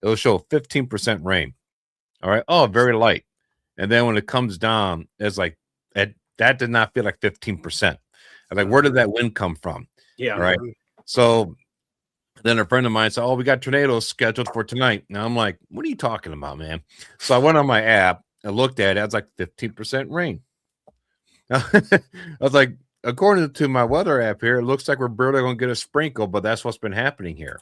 it'll show 15% rain. All right. Oh, very light. And then when it comes down, it's like that did not feel like 15%. I'm like, where did that wind come from? Yeah. All right. So then a friend of mine said, "Oh, we got tornadoes scheduled for tonight." Now I'm like, "What are you talking about, man?" So I went on my app and looked at it. I was like, 15% rain. I was like, according to my weather app here, it looks like we're barely going to get a sprinkle, but that's what's been happening here.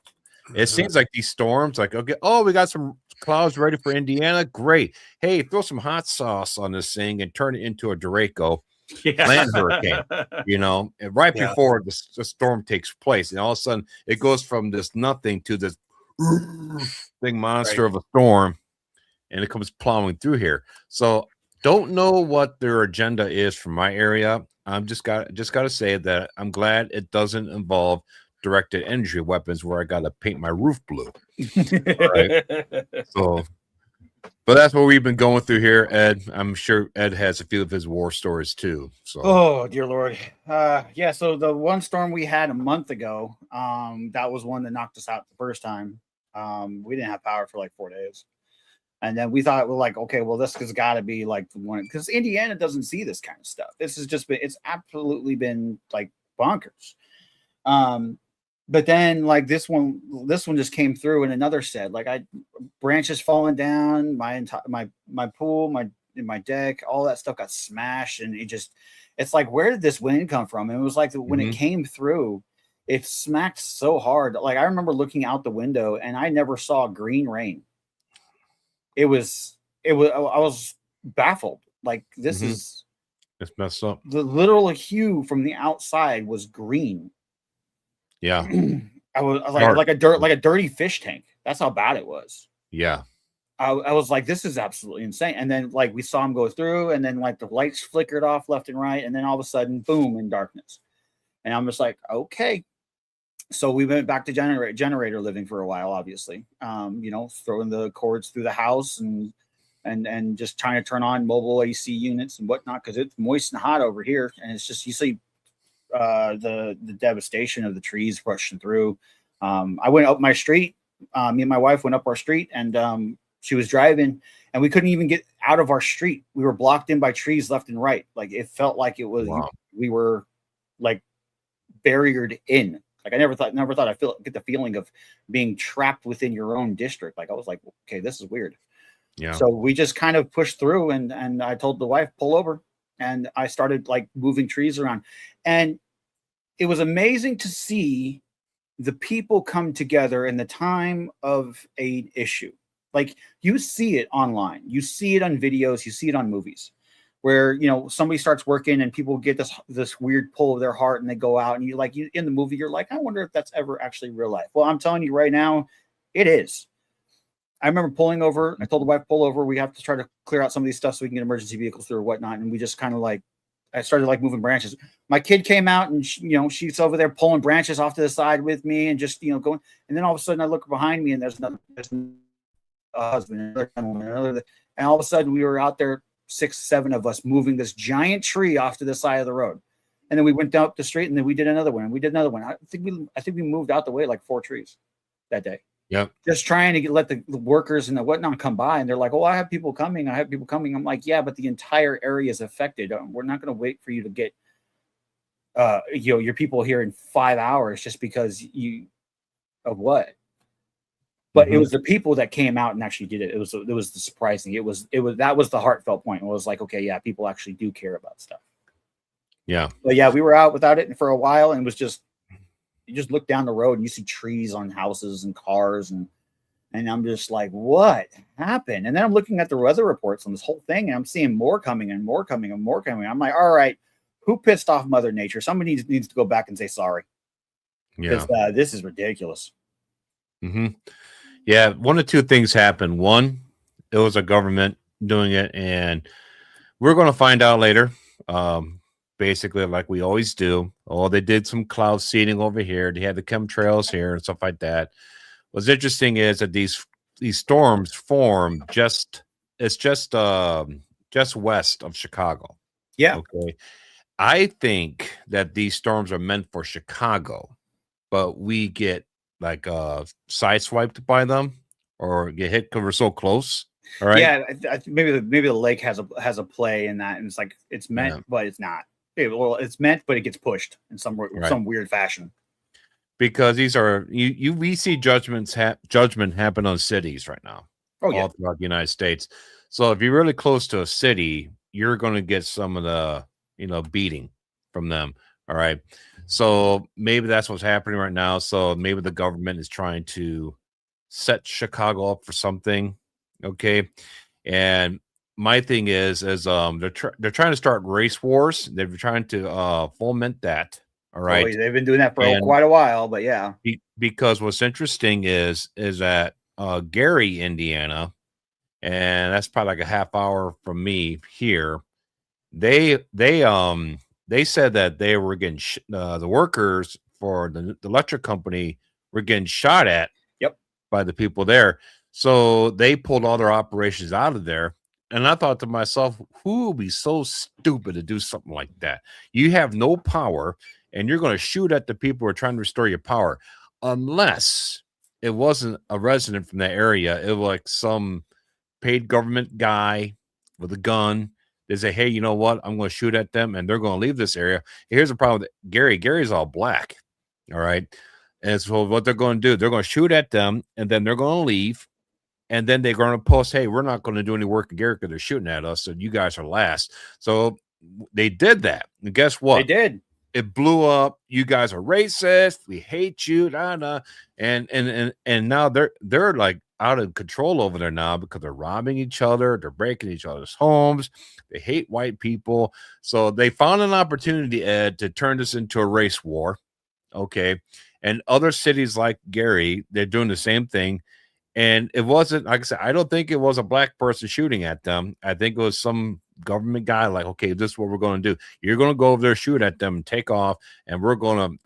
It seems like these storms, like, okay, oh, we got some clouds ready for Indiana. Great. Hey, throw some hot sauce on this thing and turn it into a Draco land hurricane, and right before the storm takes place. And all of a sudden, it goes from this nothing to this big monster of a storm, and it comes plowing through here. So, don't know what their agenda is for my area. I'm just got to say that I'm glad it doesn't involve directed energy weapons where I got to paint my roof blue. All right. So, but that's what we've been going through here, Ed. I'm sure Ed has a few of his war stories too. So, oh dear Lord, yeah. So the one storm we had a month ago, that was one that knocked us out the first time. We didn't have power for like 4 days, and then we thought we're like, okay, well, this has got to be like the one because Indiana doesn't see this kind of stuff. This has just been, it's absolutely been like bonkers. But then like this one just came through, and another said like branches falling down, my entire my pool, my deck, all that stuff got smashed, and it's like, where did this wind come from? And it was like when it came through, it smacked so hard. Like I remember looking out the window, and I never saw green rain. I was baffled. Like this is it's messed up. The literal hue from the outside was green. Yeah. I was like a dirty fish tank. That's how bad it was. Yeah. I was like, this is absolutely insane. And then like we saw him go through, and then like the lights flickered off left and right, and then all of a sudden, boom, in darkness. And I'm just like, okay. So we went back to generator living for a while, obviously. Throwing the cords through the house and just trying to turn on mobile AC units and whatnot because it's moist and hot over here, and it's just you see the devastation of the trees rushing through. I went up my street. Me and my wife went up our street, and she was driving, and we couldn't even get out of our street. We were blocked in by trees left and right. Like it felt like it was we were like barriered in. Like I never thought I get the feeling of being trapped within your own district. Like I was like, okay, this is weird. Yeah. So we just kind of pushed through, and I told the wife, pull over, and I started like moving trees around, and it was amazing to see the people come together in the time of an issue. Like you see it online, you see it on videos, you see it on movies where, somebody starts working and people get this weird pull of their heart and they go out and you in the movie, you're like, I wonder if that's ever actually real life. Well, I'm telling you right now, it is. I remember pulling over. I told the wife, pull over. We have to try to clear out some of these stuff so we can get emergency vehicles through or whatnot. And we just kind of I started like moving branches. My kid came out and she's over there pulling branches off to the side with me and just going. And then all of a sudden I look behind me and there's a husband, another gentleman, and all of a sudden we were out there 6, 7 of us moving this giant tree off to the side of the road. And then we went down the street and then we did another one. And we did another one. I think we moved out the way like 4 trees that day. Yep. Just trying to let the workers and the whatnot come by, and they're like, "Oh, I have people coming. I'm like, "Yeah, but the entire area is affected. We're not going to wait for you to get, your people here in 5 hours just because of what." But it was the people that came out and actually did it. It was the surprising. It was that was the heartfelt point. It was like, okay, yeah, people actually do care about stuff. Yeah. But yeah, we were out without it for a while, and it was just. You just look down the road and you see trees on houses and cars and I'm just like, what happened? And then I'm looking at the weather reports on this whole thing and I'm seeing more coming and more coming and more coming. I'm like, all right, who pissed off Mother Nature? Somebody needs to go back and say sorry. Yeah. This is ridiculous. Yeah. One of 2 things happened. One, it was a government doing it, and we're going to find out later. Basically, like we always do. Oh, they did some cloud seeding over here. They had the chemtrails here and stuff like that. What's interesting is that these storms form just west of Chicago. Yeah. Okay. I think that these storms are meant for Chicago, but we get like sideswiped by them. or get hit because we're so close. All right. Yeah, maybe the lake has a play in that, and it's like it's meant, Yeah. but it's not. Well, it's meant, but it gets pushed in some Right. weird fashion. Because these are we see judgment happen on cities right now, Oh yeah, all throughout the United States. So if you're really close to a city, you're going to get some of the beating from them. All right. So maybe that's what's happening right now. So maybe the government is trying to set Chicago up for something. Okay. And my thing is they're trying to start race wars. They're trying to foment that. All oh, right. they've been doing that for And quite a while, but yeah, because what's interesting is that Gary, Indiana, and that's probably like a half hour from me here. They said that they were getting the workers for the electric company were getting shot at yep. by the people there. So they pulled all their operations out of there. And I thought to myself, who would be so stupid to do something like that? You have no power and you're going to shoot at the people who are trying to restore your power, unless it wasn't a resident from that area. It was like some paid government guy with a gun. They say, hey, you know what? I'm going to shoot at them and they're going to leave this area. Here's the problem with Gary. Gary's all black. All right. And so what they're going to do, they're going to shoot at them and then they're going to leave. And then they're going to post, hey, we're not going to do any work in Gary because they're shooting at us. So you guys are last. So they did that. And guess what? They did. It blew up. You guys are racist. We hate you. Nah, nah. And now they're like out of control over there now because they're robbing each other. They're breaking each other's homes. They hate white people. So they found an opportunity, Ed, to turn this into a race war. Okay. And other cities like Gary, they're doing the same thing. And it wasn't, like I said, I don't think it was a black person shooting at them. I think it was some government guy like, okay, this is what we're going to do. You're going to go over there, shoot at them, and take off, and we're going to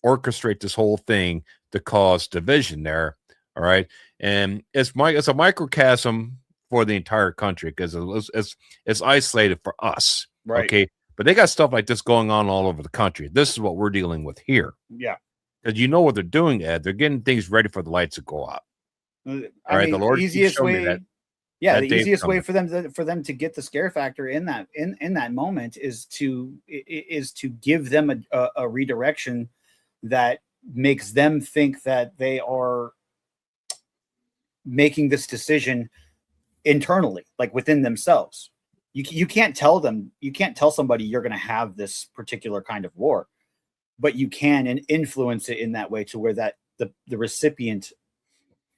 orchestrate this whole thing to cause division there. All right. And it's a microcosm for the entire country because it's isolated for us. Right. Okay. But they got stuff like this going on all over the country. This is what we're dealing with here. Yeah. Because you know what they're doing, Ed. They're getting things ready for the lights to go out. All right, the Lord easiest way, that the easiest way for them to get the scare factor in that moment is to give them a redirection that makes them think that they are making this decision internally, like within themselves. You can't tell somebody you're going to have this particular kind of war, but you can influence it in that way to where that the recipient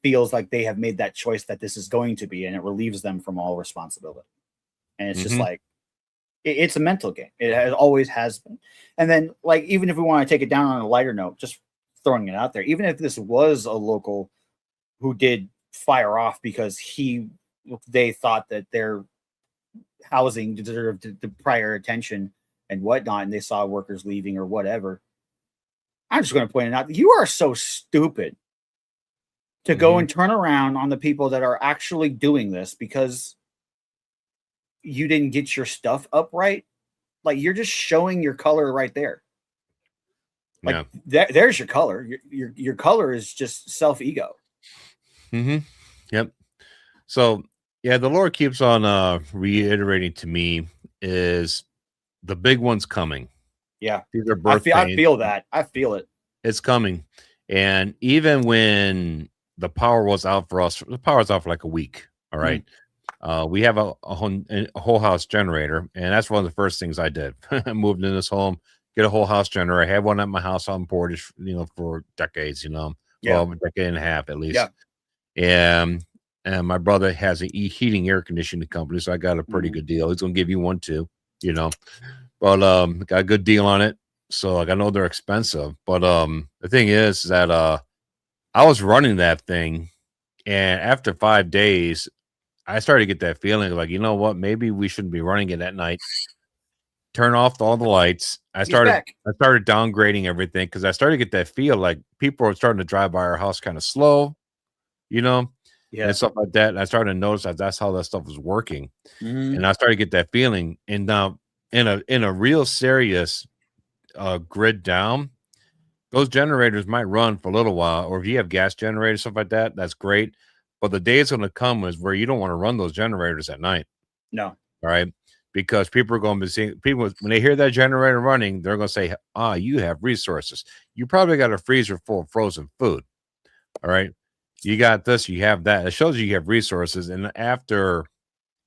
feels like they have made that choice that this is going to be, and it relieves them from all responsibility. And it's just like, it's a mental game. It always has been. And then, like, even if we want to take it down on a lighter note, just throwing it out there, even if this was a local who did fire off because they thought that their housing deserved the prior attention and whatnot, and they saw workers leaving or whatever, I'm just going to point it out. You are so stupid to go and turn around on the people that are actually doing this because you didn't get your stuff up right. Like, you're just showing your color right there. Like, there's your color. Your color is just self-ego. Yep. So yeah, the Lord keeps on reiterating to me is the big one's coming. Yeah. These are I feel that. I feel it. It's coming. And even when the power was out for us, the power was out for like a week. All right. We have a whole house generator, and that's one of the first things I did. I moved in this home, get a whole house generator. I had one at my house on Portage, for decades, well, a decade and a half at least. Yeah. And my brother has a heating air conditioning company, so I got a pretty good deal. He's gonna give you one too, but got a good deal on it. So like, I know they're expensive, but the thing is that I was running that thing, and after 5 days, I started to get that feeling like, you know what, maybe we shouldn't be running it at night. Turn off all the lights. I started downgrading everything because I started to get that feel like people are starting to drive by our house kind of slow, and stuff like that. And I started to notice that that's how that stuff was working, and I started to get that feeling. And now, in a real serious grid down, those generators might run for a little while, or if you have gas generators, stuff like that, that's great. But the day is going to come is where you don't want to run those generators at night. No. All right. Because people are going to be seeing people when they hear that generator running, they're going to say, you have resources. You probably got a freezer full of frozen food. All right. You got this, you have that. It shows you have resources. And after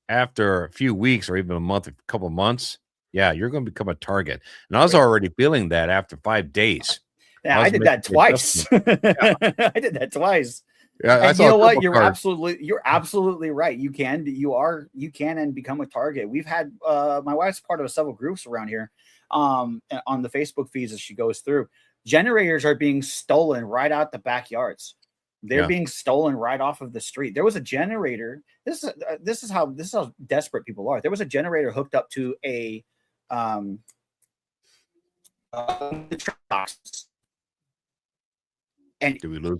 a few weeks or even a couple of months, yeah, you're going to become a target. And I was already feeling that after 5 days. Yeah, I did that twice. I did that twice. Yeah, and you know what? You're absolutely right. You can and become a target. We've had my wife's part of several groups around here on the Facebook feeds as she goes through. Generators are being stolen right out the backyards. They're being stolen right off of the street. There was a generator. This is how desperate people are. There was a generator hooked up to a and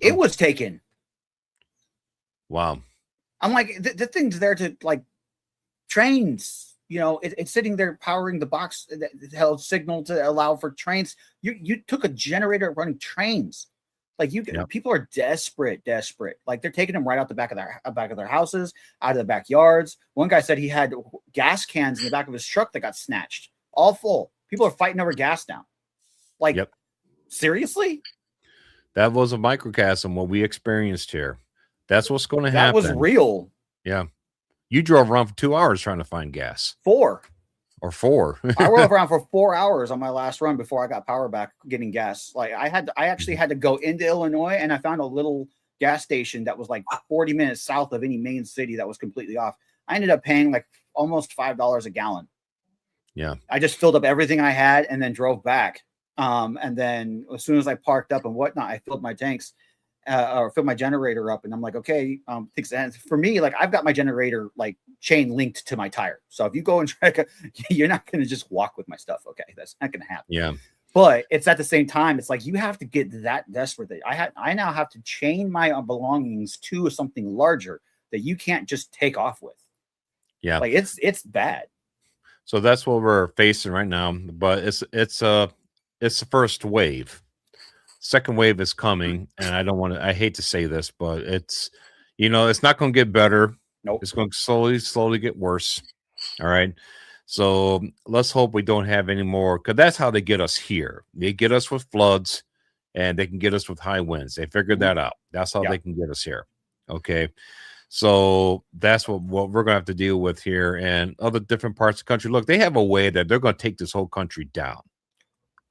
it was taken. Wow. I'm like, the thing's there to like trains. You know, it's sitting there powering the box that held signal to allow for trains. You took a generator running trains. Like people are desperate. Like they're taking them right out the back of their houses, out of the backyards. One guy said he had gas cans in the back of his truck that got snatched, all full. People are fighting over gas now. Like, seriously? That was a microcosm what we experienced here. That's what's going to happen. That was real. Yeah. You drove around for 2 hours trying to find gas. 4. Or 4. I drove around for 4 hours on my last run before I got power back getting gas. Like I actually had to go into Illinois, and I found a little gas station that was like 40 minutes south of any main city that was completely off. I ended up paying like almost $5 a gallon. Yeah. I just filled up everything I had and then drove back. And then as soon as I parked up and whatnot, I filled my tanks or filled my generator up. And I'm like, okay, for me, like I've got my generator like chain linked to my tire. So if you go and try to, you're not going to just walk with my stuff. Okay. That's not going to happen. Yeah. But it's at the same time, it's like you have to get that desperate. I now have to chain my belongings to something larger that you can't just take off with. Yeah. Like it's bad. So that's what we're facing right now. But it's the first wave. Second wave is coming, and I hate to say this, but it's not going to get better. Nope. It's going to slowly get worse. All right. So let's hope we don't have any more, because that's how they get us here. They get us with floods, and they can get us with high winds. They figured that out. That's how they can get us here. Okay. So that's what we're going to have to deal with here, and other different parts of the country. Look, they have a way that they're going to take this whole country down.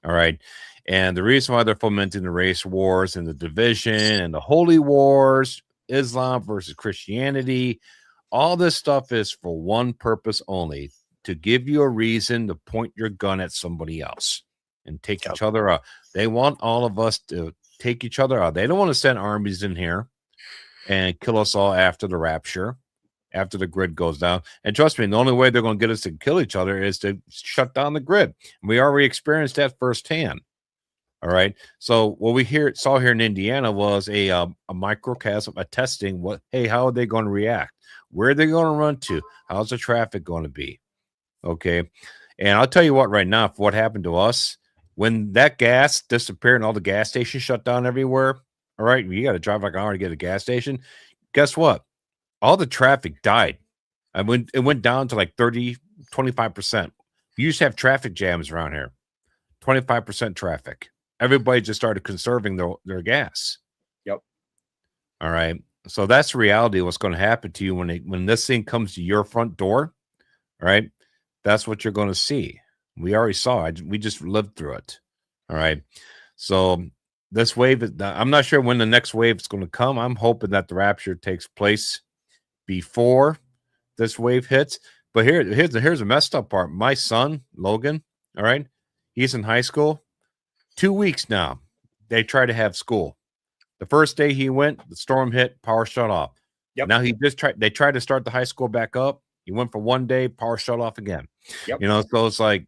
All right. And the reason why they're fomenting the race wars and the division and the holy wars, Islam versus Christianity, all this stuff is for one purpose only: to give you a reason to point your gun at somebody else and take each other out. They want all of us to take each other out. They don't want to send armies in here and kill us all after the rapture, after the grid goes down. And trust me, the only way they're going to get us to kill each other is to shut down the grid. We already experienced that firsthand. All right. So what we saw here in Indiana was a microcosm, a testing. How are they going to react? Where are they going to run to? How's the traffic going to be? Okay. And I'll tell you what, right now, for what happened to us, when that gas disappeared and all the gas stations shut down everywhere, all right, you got to drive like an hour to get a gas station. Guess what? All the traffic died. It went down to like 25%. You used to have traffic jams around here, 25% traffic. Everybody just started conserving their gas. Yep. All right. So that's the reality of what's going to happen to you when this thing comes to your front door. All right. That's what you're going to see. We already saw it. We just lived through it. All right. So this wave, I'm not sure when the next wave is going to come. I'm hoping that the rapture takes place before this wave hits. But here's the messed up part. My son, Logan, all right, he's in high school. 2 weeks now, they try to have school. The first day he went, the storm hit, power shut off. Yep. Now they tried to start the high school back up. He went for 1 day, power shut off again. Yep. So it's like,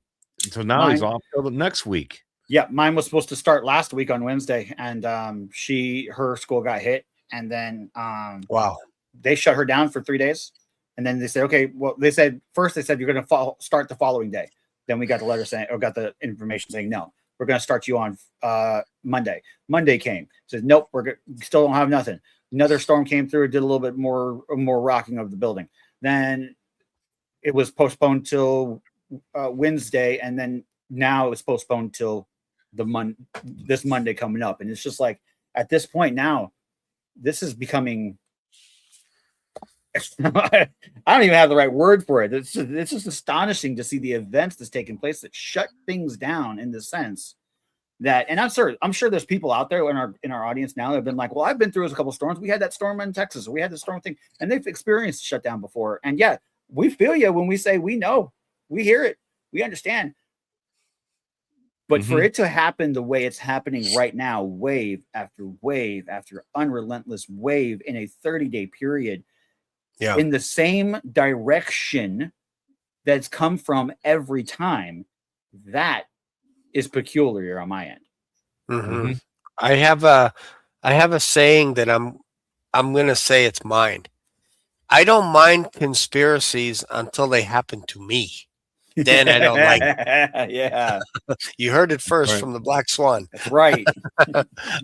so now he's off till the next week. Yeah, mine was supposed to start last week on Wednesday, and her school got hit, and then they shut her down for 3 days, and then they said, okay, well, they said you're going to start the following day. Then we got the letter saying, or got the information saying, no, we're going to start you on Monday. Monday came, says, nope, still don't have nothing. Another storm came through, did a little bit more rocking of the building. Then it was postponed till Wednesday, and then now it's postponed till this Monday coming up. And it's just like at this point now, this is becoming. I don't even have the right word for it. It's just astonishing to see the events that's taking place that shut things down in the sense that, and I'm sure there's people out there in our audience now that have been like, well, I've been through a couple storms. We had that storm in Texas, or we had the storm thing, and they've experienced shutdown before. And yeah, we feel you when we say we know, we hear it, we understand. But for it to happen the way it's happening right now, wave after unrelentless wave in a 30-day period, in the same direction that's come from every time, that is peculiar on my end. Mm-hmm. I have a saying that I'm going to say it's mine. I don't mind conspiracies until they happen to me. Then I don't like it. Yeah. You heard it first from the Black Swan. That's right.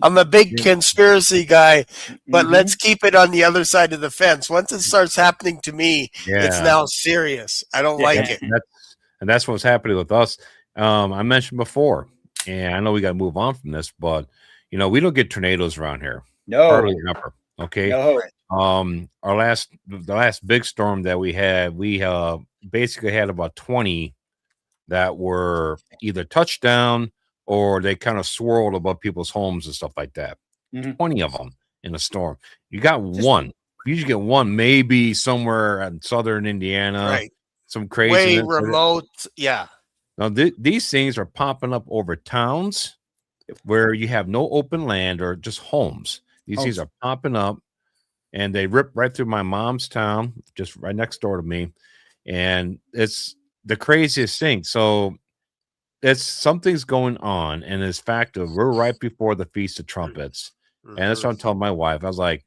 I'm a big conspiracy guy, but let's keep it on the other side of the fence. Once it starts happening to me, it's now serious. I don't like it. And that's what's happening with us. I mentioned before, and I know we got to move on from this, but we don't get tornadoes around here. No. Hardly ever. Okay. No. The last big storm that we had, we basically had about 20 that were either touchdown or they kind of swirled above people's homes and stuff like that. 20 of them in a storm. You got one. You usually get one, maybe somewhere in southern Indiana. Right. Some crazy. Way remote. Yeah. Now, these things are popping up over towns where you have no open land or just homes. These things are popping up, and they rip right through my mom's town, just right next door to me. And it's the craziest thing. So it's something's going on, and it's fact of we're right before the Feast of Trumpets. And that's what I'm telling my wife. I was like,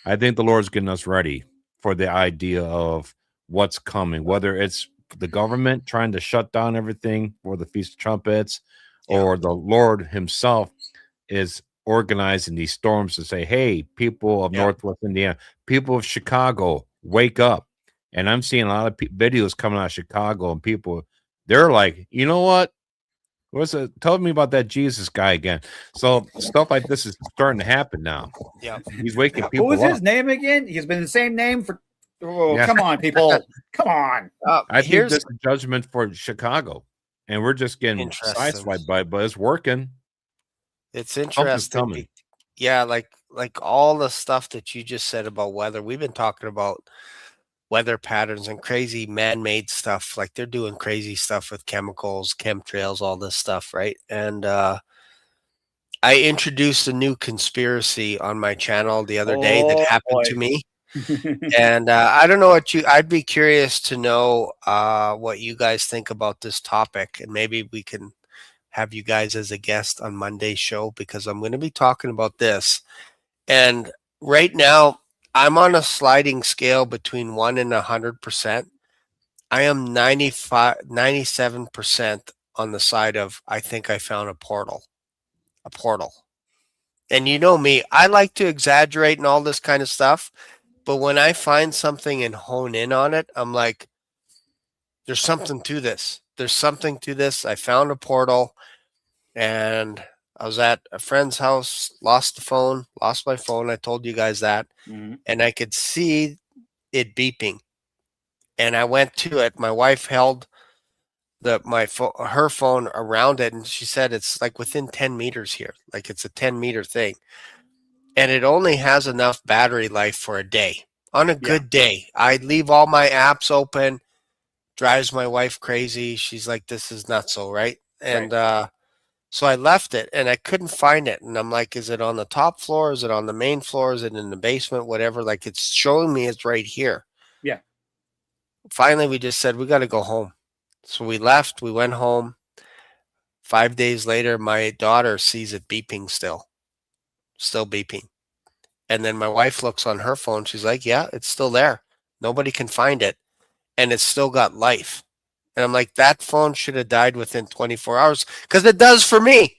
I think the Lord's getting us ready for the idea of what's coming, whether it's the government trying to shut down everything for the Feast of Trumpets, or the Lord himself is organizing these storms to say, hey, people of Northwest Indiana, people of Chicago, wake up. And I'm seeing a lot of videos coming out of Chicago, and people, they're like, you know what? Tell me about that Jesus guy again. So stuff like this is starting to happen now. Yeah. He's waking people up. What was his up. name again? He's been the same name for come on, people. Come on. I think this is a judgment for Chicago. And we're just getting sideswiped by it, but it's working. It's interesting. Yeah, like all the stuff that you just said about weather. We've been talking about weather patterns and crazy man-made stuff. Like they're doing crazy stuff with chemicals, chemtrails, all this stuff, right? And I introduced a new conspiracy on my channel the other day that happened to me. And I don't know I'd be curious to know what you guys think about this topic, and maybe we can have you guys as a guest on Monday's show, because I'm going to be talking about this. And right now I'm on a sliding scale between 1 and 100%. I am 97% on the side of, I think I found a portal. And you know me, I like to exaggerate and all this kind of stuff. But when I find something and hone in on it, I'm like, there's something to this. There's something to this. I found a portal, and I was at a friend's house, lost my phone. I told you guys that. And I could see it beeping. And I went to it. My wife held her phone around it, and she said it's like within 10 meters here. Like it's a 10-meter thing. And it only has enough battery life for a day. On a good day, I'd leave all my apps open. Drives my wife crazy. She's like, this is nuts, right? And so I left it, and I couldn't find it. And I'm like, is it on the top floor? Is it on the main floor? Is it in the basement? Whatever. Like, it's showing me it's right here. Yeah. Finally, we just said, we got to go home. So we left. We went home. 5 days later, my daughter sees it beeping still beeping. And then my wife looks on her phone. She's like, yeah, it's still there. Nobody can find it. And it's still got life. And I'm like, that phone should have died within 24 hours, because it does for me.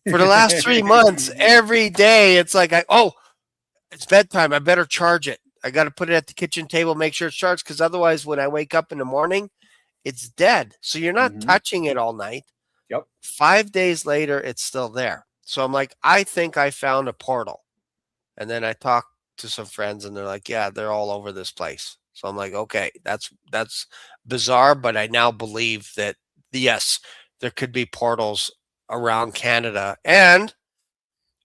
For the last 3 months, every day, it's like, it's bedtime. I better charge it. I got to put it at the kitchen table, make sure it's charged, because otherwise, when I wake up in the morning, it's dead. So you're not Mhm. touching it all night. Yep. 5 days later, it's still there. So I'm like, I think I found a portal. And then I talked to some friends, and they're like, yeah, they're all over this place. So I'm like, okay, that's bizarre, but I now believe that yes, there could be portals around Canada. And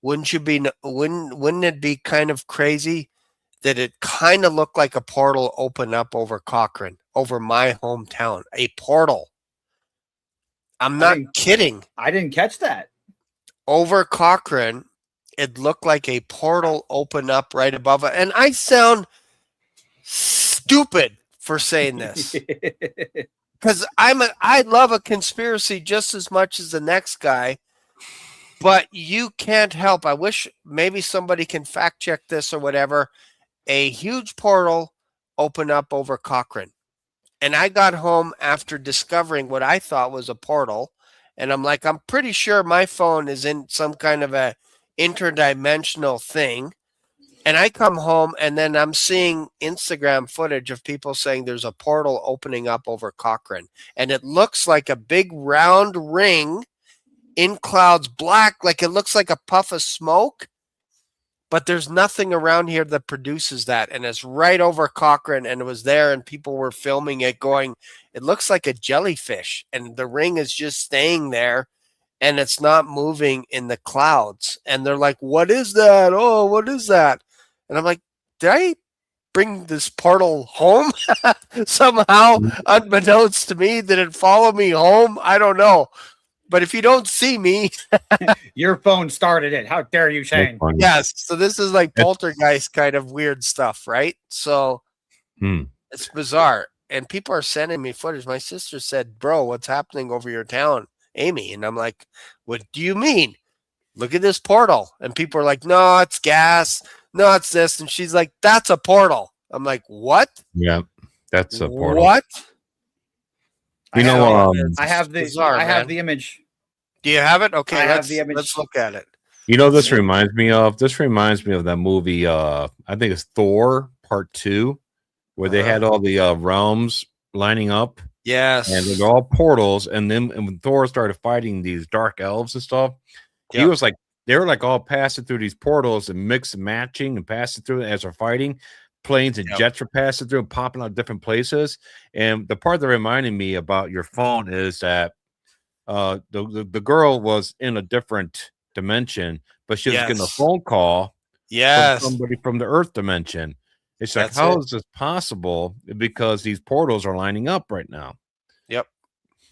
wouldn't it be kind of crazy that it kind of looked like a portal open up over Cochrane, over my hometown, a portal. I'm not kidding. I didn't catch that. Over Cochrane, it looked like a portal open up right above it. And I sound stupid for saying this because I love a conspiracy just as much as the next guy, but you can't help. I wish maybe somebody can fact check this or whatever. A huge portal opened up over Cochrane. And I got home after discovering what I thought was a portal. And I'm like, I'm pretty sure my phone is in some kind of a interdimensional thing. And I come home and then I'm seeing Instagram footage of people saying there's a portal opening up over Cochrane. And it looks like a big round ring in clouds, black, like it looks like a puff of smoke. But there's nothing around here that produces that. And it's right over Cochrane, and it was there, and people were filming it going, it looks like a jellyfish. And the ring is just staying there, and it's not moving in the clouds. And they're like, what is that? Oh, what is that? And I'm like, did I bring this portal home somehow, unbeknownst to me? Did it follow me home? I don't know. But if you don't see me, your phone started it. How dare you, Shane? Yes. So this is like poltergeist kind of weird stuff, right? So it's bizarre. And people are sending me footage. My sister said, bro, what's happening over your town, Amy? And I'm like, what do you mean? Look at this portal. And people are like, no, it's gas. No, it's this. And she's like, that's a portal. I'm like, what? Yeah, that's a portal. What? You know, I have the bizarre, I have man. the image. Do you have it? Okay, I have let's the image. let's look at it. You know, this reminds me of that movie. I think it's Thor Part 2, where they had all the realms lining up. Yes, and they're all portals. And then when Thor started fighting these dark elves and stuff, he was like, they were like all passing through these portals and mix and matching and passing through as they're fighting. Planes and jets are passing through and popping out different places. And the part that reminded me about your phone is that the girl was in a different dimension, but she was getting a phone call from somebody from the Earth dimension. It's like, how is this possible? Because these portals are lining up right now. Yep.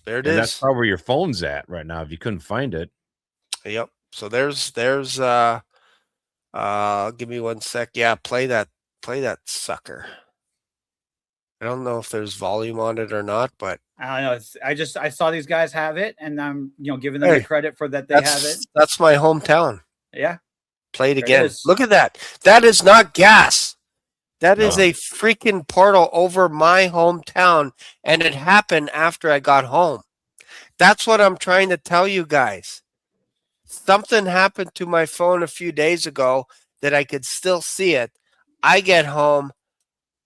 There it and is. That's probably your phone's at right now if you couldn't find it. Yep. So there's give me 1 sec. Yeah, play that sucker. I don't know if there's volume on it or not, but I don't know. I saw these guys have it, and I'm giving them the credit for that they have it. That's my hometown. Yeah. Play it again. Look at that. That is not gas. That is a freaking portal over my hometown, and it happened after I got home. That's what I'm trying to tell you guys. Something happened to my phone a few days ago that I could still see it. I get home,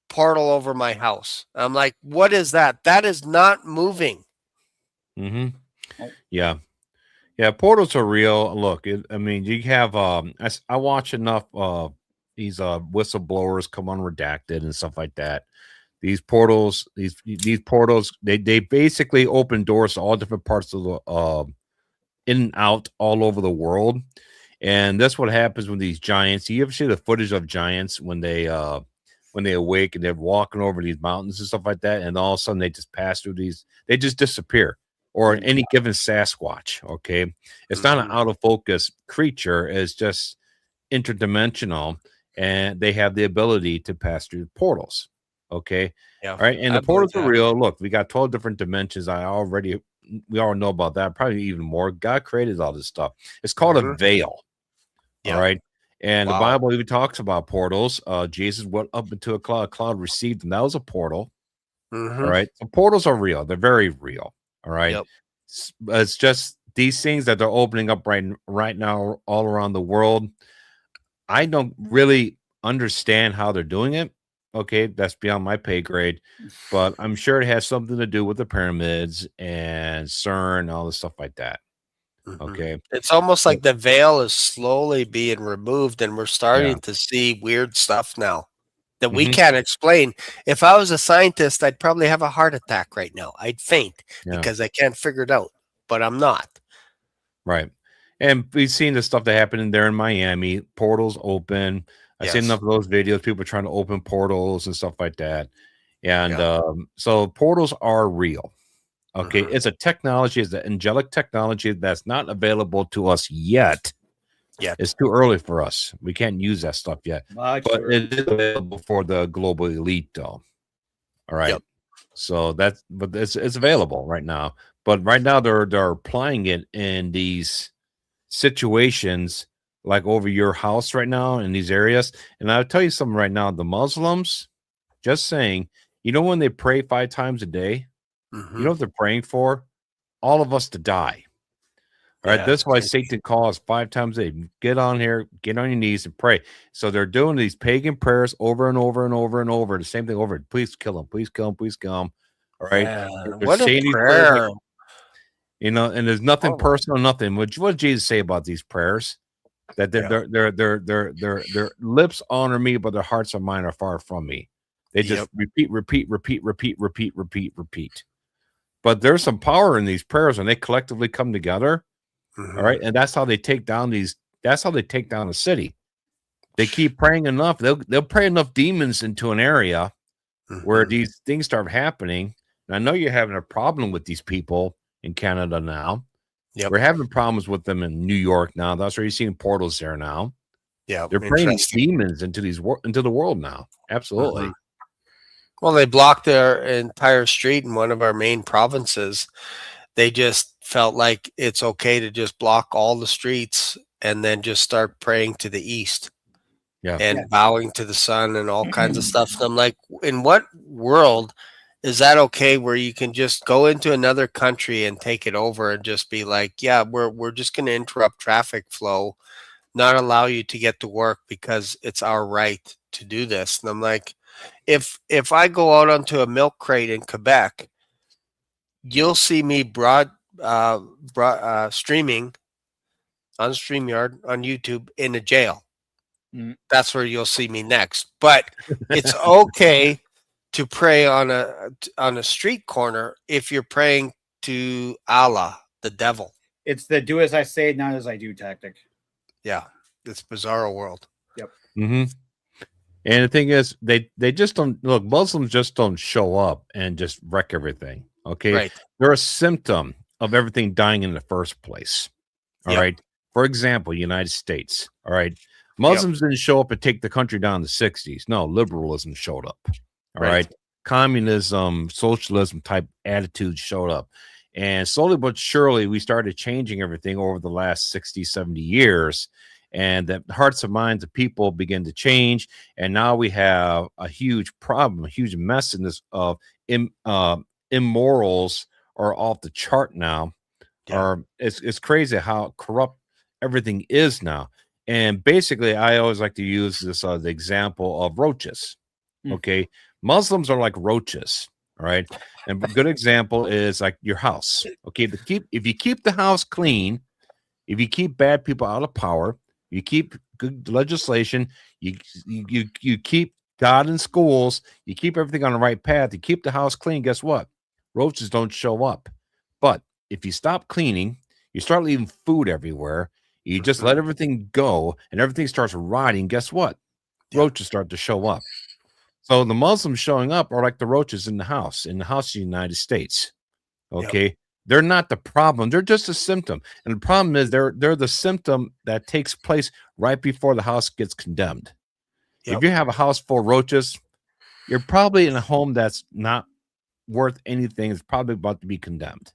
portal over my house. I'm like, what is that? That is not moving. Yeah. Portals are real. Look, I mean, you have I watch enough these whistleblowers come unredacted and stuff like that. These portals, these portals, they basically open doors to all different parts of the in and out all over the world. And that's what happens when these giants. You ever see the footage of giants when they awake and they're walking over these mountains and stuff like that, and all of a sudden they just pass through these, they just disappear. Or any given Sasquatch, okay? It's not an out of focus creature, it's just interdimensional, and they have the ability to pass through portals. Okay. Yeah. All right. And the portals are real. Look, we got 12 different dimensions. We all know about that, probably even more. God created all this stuff. It's called a veil. Yeah. All right. And the Bible even talks about portals. Jesus went up into a cloud received them. That was a portal. All right. So portals are real. They're very real. All right. Yep. It's just these things that they're opening up right now all around the world. I don't really understand how they're doing it. Okay, that's beyond my pay grade, but I'm sure it has something to do with the pyramids and CERN, all the stuff like that. Mhm. Okay, It's almost like the veil is slowly being removed, and we're yeah, starting to see weird stuff now that we hmm can't explain. If I was a scientist, I'd probably have a heart attack right now. I'd faint yeah, because I can't figure it out, but I'm not. right. And we've seen the stuff that happened in there in Miami. Portals open. I've seen Yes. enough of those videos. People trying to open portals and stuff like that. And Yeah. so portals are real. Okay, Mhm. it's a technology, it's an angelic technology that's not available to us yet. Yet. It's too early for us. We can't use that stuff yet, Much but too early. it is available for the global elite, though. All right, Yep. so but it's available right now. But right now they're applying it in these situations, like over your house right now in these areas. And I'll tell you something right now: the Muslims, just saying, when they pray 5 times a day, you know Mhm. what they're praying for? All of us to die. All right. Yeah. That's why Satan calls 5 times a day. Get on here, get on your knees and pray. So they're doing these pagan prayers over and over and over and over. The same thing over. Please kill him. Please kill him. Please kill him. All right. Yeah. They're What a saying these prayers like, prayer. and there's nothing Oh, personal, nothing. What did Jesus say about these prayers? That yeah. their lips honor me, but their hearts of mine are far from me. They just Yep. repeat. But there's some power in these prayers when they collectively come together. All right. Mhm. And that's how they take down that's how they take down a city. They keep praying enough. They'll pray enough demons into an area where Mhm. these things start happening. And I know you're having a problem with these people in Canada now. Yep. We're having problems with them in New York now. That's where you're seeing portals there now. Yeah. They're praying these Interesting. demons into into the world now. Mhm. Absolutely. Well, they blocked their entire street in one of our main provinces. They just felt like it's okay to just block all the streets and then just start praying to the east Yeah. and Yeah. bowing to the sun and all kinds of stuff. And I'm like, in what world is that okay where you can just go into another country and take it over and just be like, yeah, we're just going to interrupt traffic flow, not allow you to get to work because it's our right to do this. And I'm like, if I go out onto a milk crate in Quebec, you'll see me streaming on StreamYard on YouTube in a jail. Mm. That's where you'll see me next. But it's okay to pray on a street corner if you're praying to Allah, the devil. It's the do as I say, not as I do tactic. Yeah, it's bizarro world. hmm And the thing is, they just don't look. Muslims just don't show up and just wreck everything. Okay, Right. they're a symptom of everything dying in the first place. All Yep. right. For example, United States. All right. Yep. Muslims didn't show up and take the country down in the 60s. No, liberalism showed up. All Right. right. Communism, socialism type attitudes showed up. And slowly but surely, we started changing everything over the last 60, 70 years. And the hearts and minds of people begin to change. And now we have a huge problem, a huge mess in this of immorals are off the chart now. Yeah. Or it's crazy how corrupt everything is now. And basically, I always like to use this as the example of roaches. Hmm. Okay, Muslims are like roaches. All right, and a good example is like your house. Okay, if you keep the house clean, if you keep bad people out of power, you keep good legislation, you keep God in schools, you keep everything on the right path, you keep the house clean. Guess what? Roaches don't show up. But if you stop cleaning, you start leaving food everywhere, you just let everything go, and everything starts rotting. Guess what? Yeah. Roaches start to show up. So the Muslims showing up are like the roaches in the house of the United States. Okay. They're not the problem. They're just a symptom. And the problem is they're the symptom that takes place right before the house gets condemned. Yep. If you have a house full of roaches, you're probably in a home that's not worth anything. It's probably about to be condemned.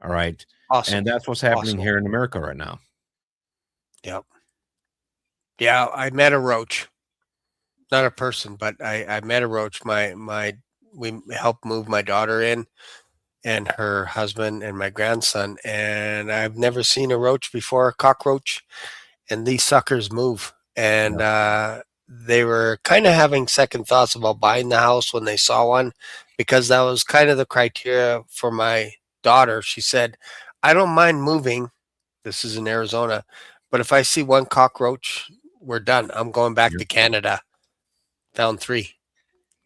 All right. Awesome. And that's what's happening Awesome. here in America right now. Yep. Yeah, I met a roach. Not a person, but I met a roach. We helped move my daughter in and her husband and my grandson, and I've never seen a roach before, a cockroach, and these suckers move. And they were kind of having second thoughts about buying the house when they saw one, because that was kind of the criteria for my daughter. She said, I don't mind moving. This is in Arizona, but if I see one cockroach, we're done. I'm going back to Canada. Found three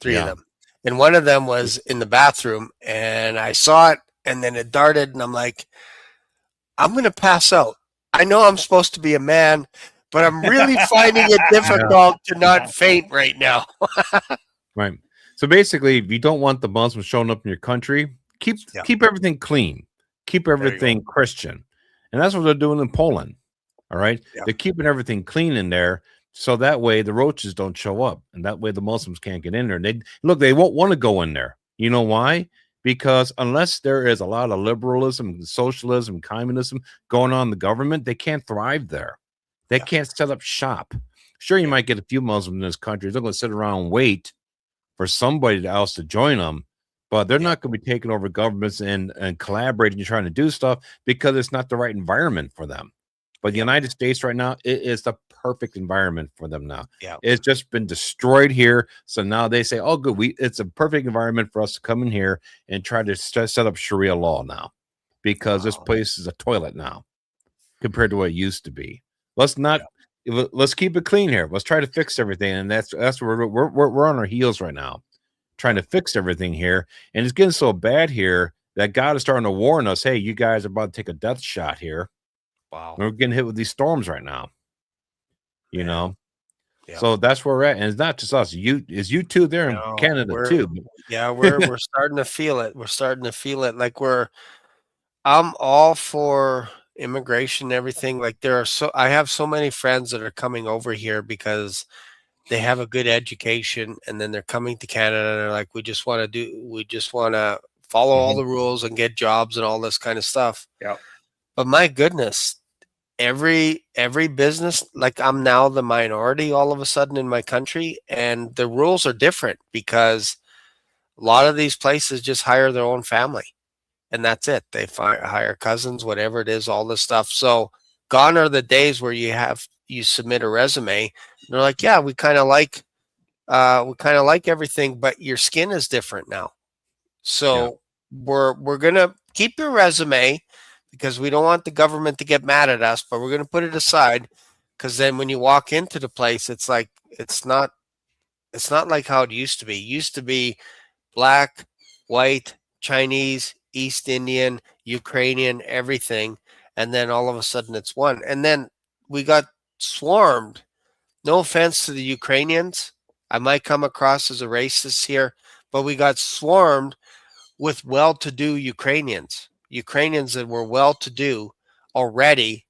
of Yeah. them. And one of them was in the bathroom, and I saw it, and then it darted, and I'm like, I'm going to pass out. I know I'm supposed to be a man, but I'm really finding it difficult to not faint right now. Right. So basically, if you don't want the Muslims showing up in your country, keep everything clean, keep everything Christian, and that's what they're doing in Poland. All right, they're keeping everything clean in there, so that way the roaches don't show up, and that way the Muslims can't get in there. And they won't want to go in there. You know why? Because unless there is a lot of liberalism, socialism, communism going on in the government, they can't thrive there. They can't set up shop. Sure, you might get a few Muslims in this country. They're going to sit around and wait for somebody else to join them, but they're not going to be taking over governments and collaborating and trying to do stuff because it's not the right environment for them. But the United States right now, it is the perfect environment for them now. It's just been destroyed here. So now they say, oh, good. It's a perfect environment for us to come in here and try to set up Sharia law now, because this place is a toilet now compared to what it used to be. Let's keep it clean here. Let's try to fix everything. And that's where we're on our heels right now, trying to fix everything here. And it's getting so bad here that God is starting to warn us, hey, you guys are about to take a death shot here. Wow. We're getting hit with these storms right now. You know? So that's where we're at. And it's not just us. You too there in Canada too. Yeah, we're starting to feel it. We're starting to feel it. Like I'm all for immigration and everything. Like I have so many friends that are coming over here because they have a good education, and then they're coming to Canada and they're like, we just want to follow all the rules and get jobs and all this kind of stuff. Yeah. But my goodness, every business, like I'm now the minority all of a sudden in my country, and the rules are different because a lot of these places just hire their own family, and that's it. They hire cousins, whatever it is, all this stuff. So gone are the days where you submit a resume and they're like, yeah, we kind of like everything, but your skin is different now. So we're gonna keep your resume because we don't want the government to get mad at us, but we're gonna put it aside, because then when you walk into the place, it's like it's not like how it used to be. It used to be black, white, Chinese, East Indian, Ukrainian, everything, and then all of a sudden it's one. And then we got swarmed. No offense to the Ukrainians, I might come across as a racist here, but we got swarmed with well-to-do Ukrainians that were well-to-do already,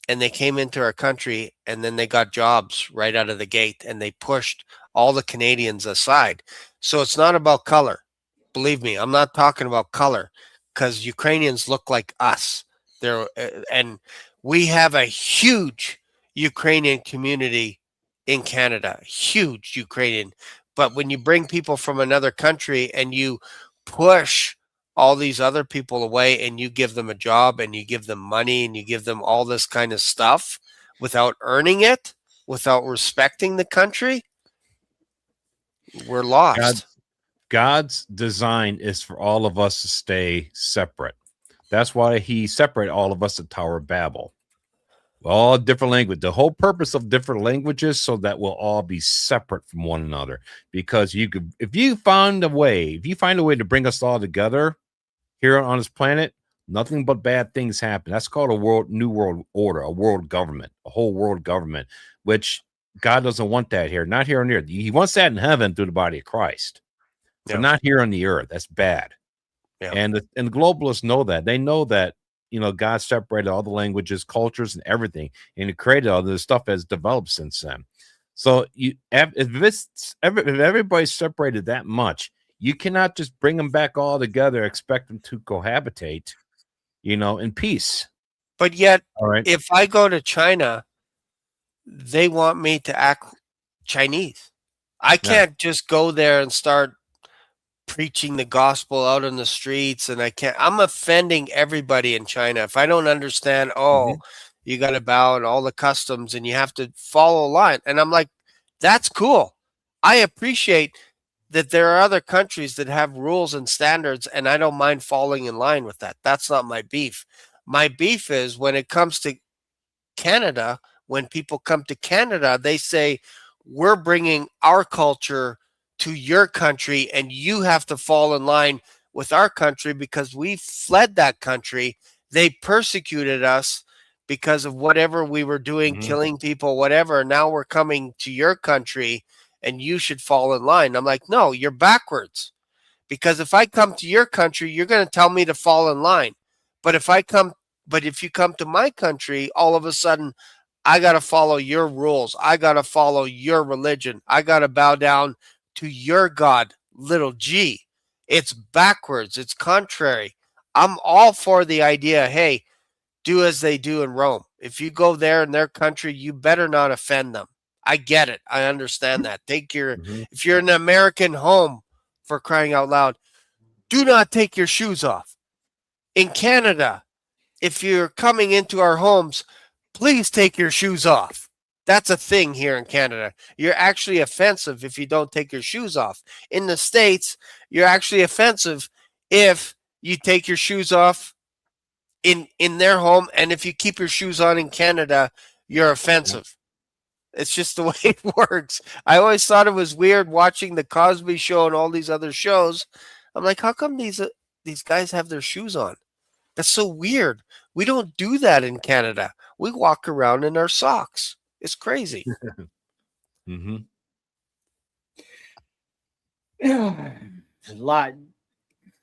and they came into our country, and then they got jobs right out of the gate, and they pushed all the Canadians aside. So it's not about color. Believe me, I'm not talking about color, because Ukrainians look like us. And we have a huge Ukrainian community in Canada, huge Ukrainian. But when you bring people from another country and you push all these other people away, and you give them a job and you give them money and you give them all this kind of stuff without earning it, without respecting the country, we're lost. God's design is for all of us to stay separate. That's why he separated all of us at Tower of Babel. All different language. The whole purpose of different languages so that we'll all be separate from one another. Because if you find a way to bring us all together here on this planet, nothing but bad things happen. That's called a new world order, a world government, a whole world government, which God doesn't want that here. Not here on earth. He wants that in heaven through the body of Christ. But not here on the earth. That's bad. Yeah. And the globalists know that. They know that, God separated all the languages, cultures, and everything, and it created all this stuff that's developed since then. So if everybody's separated that much, you cannot just bring them back all together, expect them to cohabitate, in peace. But yet, if I go to China, they want me to act Chinese. I can't just go there and start preaching the gospel out on the streets, and I'm offending everybody in China. If I don't understand, you got to bow and all the customs, and you have to follow a line. And I'm like, That's cool. I appreciate that there are other countries that have rules and standards, and I don't mind falling in line with that. That's not my beef. My beef is when it comes to Canada, when people come to Canada, they say, we're bringing our culture to your country, and you have to fall in line with our country because we fled that country. They persecuted us because of whatever we were doing, Mhm. killing people, whatever. Now we're coming to your country and you should fall in line. I'm like, no, you're backwards. Because if I come to your country, you're going to tell me to fall in line. But if you come to my country, all of a sudden, I got to follow your rules. I got to follow your religion. I got to bow down to your God, little g. It's backwards. It's contrary. I'm all for the idea, hey, do as they do in Rome. If you go there in their country, you better not offend them. I get it. I understand that. Mhm. If you're in an American home, for crying out loud, do not take your shoes off. In Canada, if you're coming into our homes, please take your shoes off. That's a thing here in Canada. You're actually offensive if you don't take your shoes off. In the States, you're actually offensive if you take your shoes off in their home, and if you keep your shoes on in Canada, you're offensive. It's just the way it works. I always thought it was weird watching the Cosby Show and all these other shows. I'm like, how come these guys have their shoes on? That's so weird. We don't do that in Canada. We walk around in our socks. It's crazy. Mhm. A lot.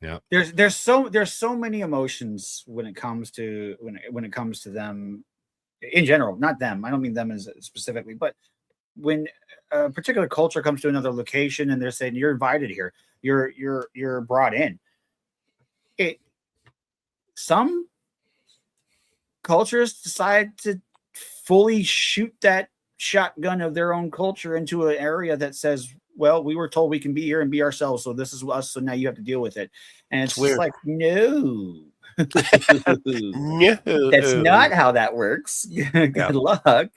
Yeah. There's so many emotions when it comes to when it comes to them in general. Not them. I don't mean them as specifically, but when a particular culture comes to another location and they're saying you're invited here, you're brought in. It some cultures decide to fully shoot that shotgun of their own culture into an area that says, well, we were told we can be here and be ourselves, so this is us, so now you have to deal with it. And it's just weird. like, no. No. That's not how that works. Good Yeah. luck.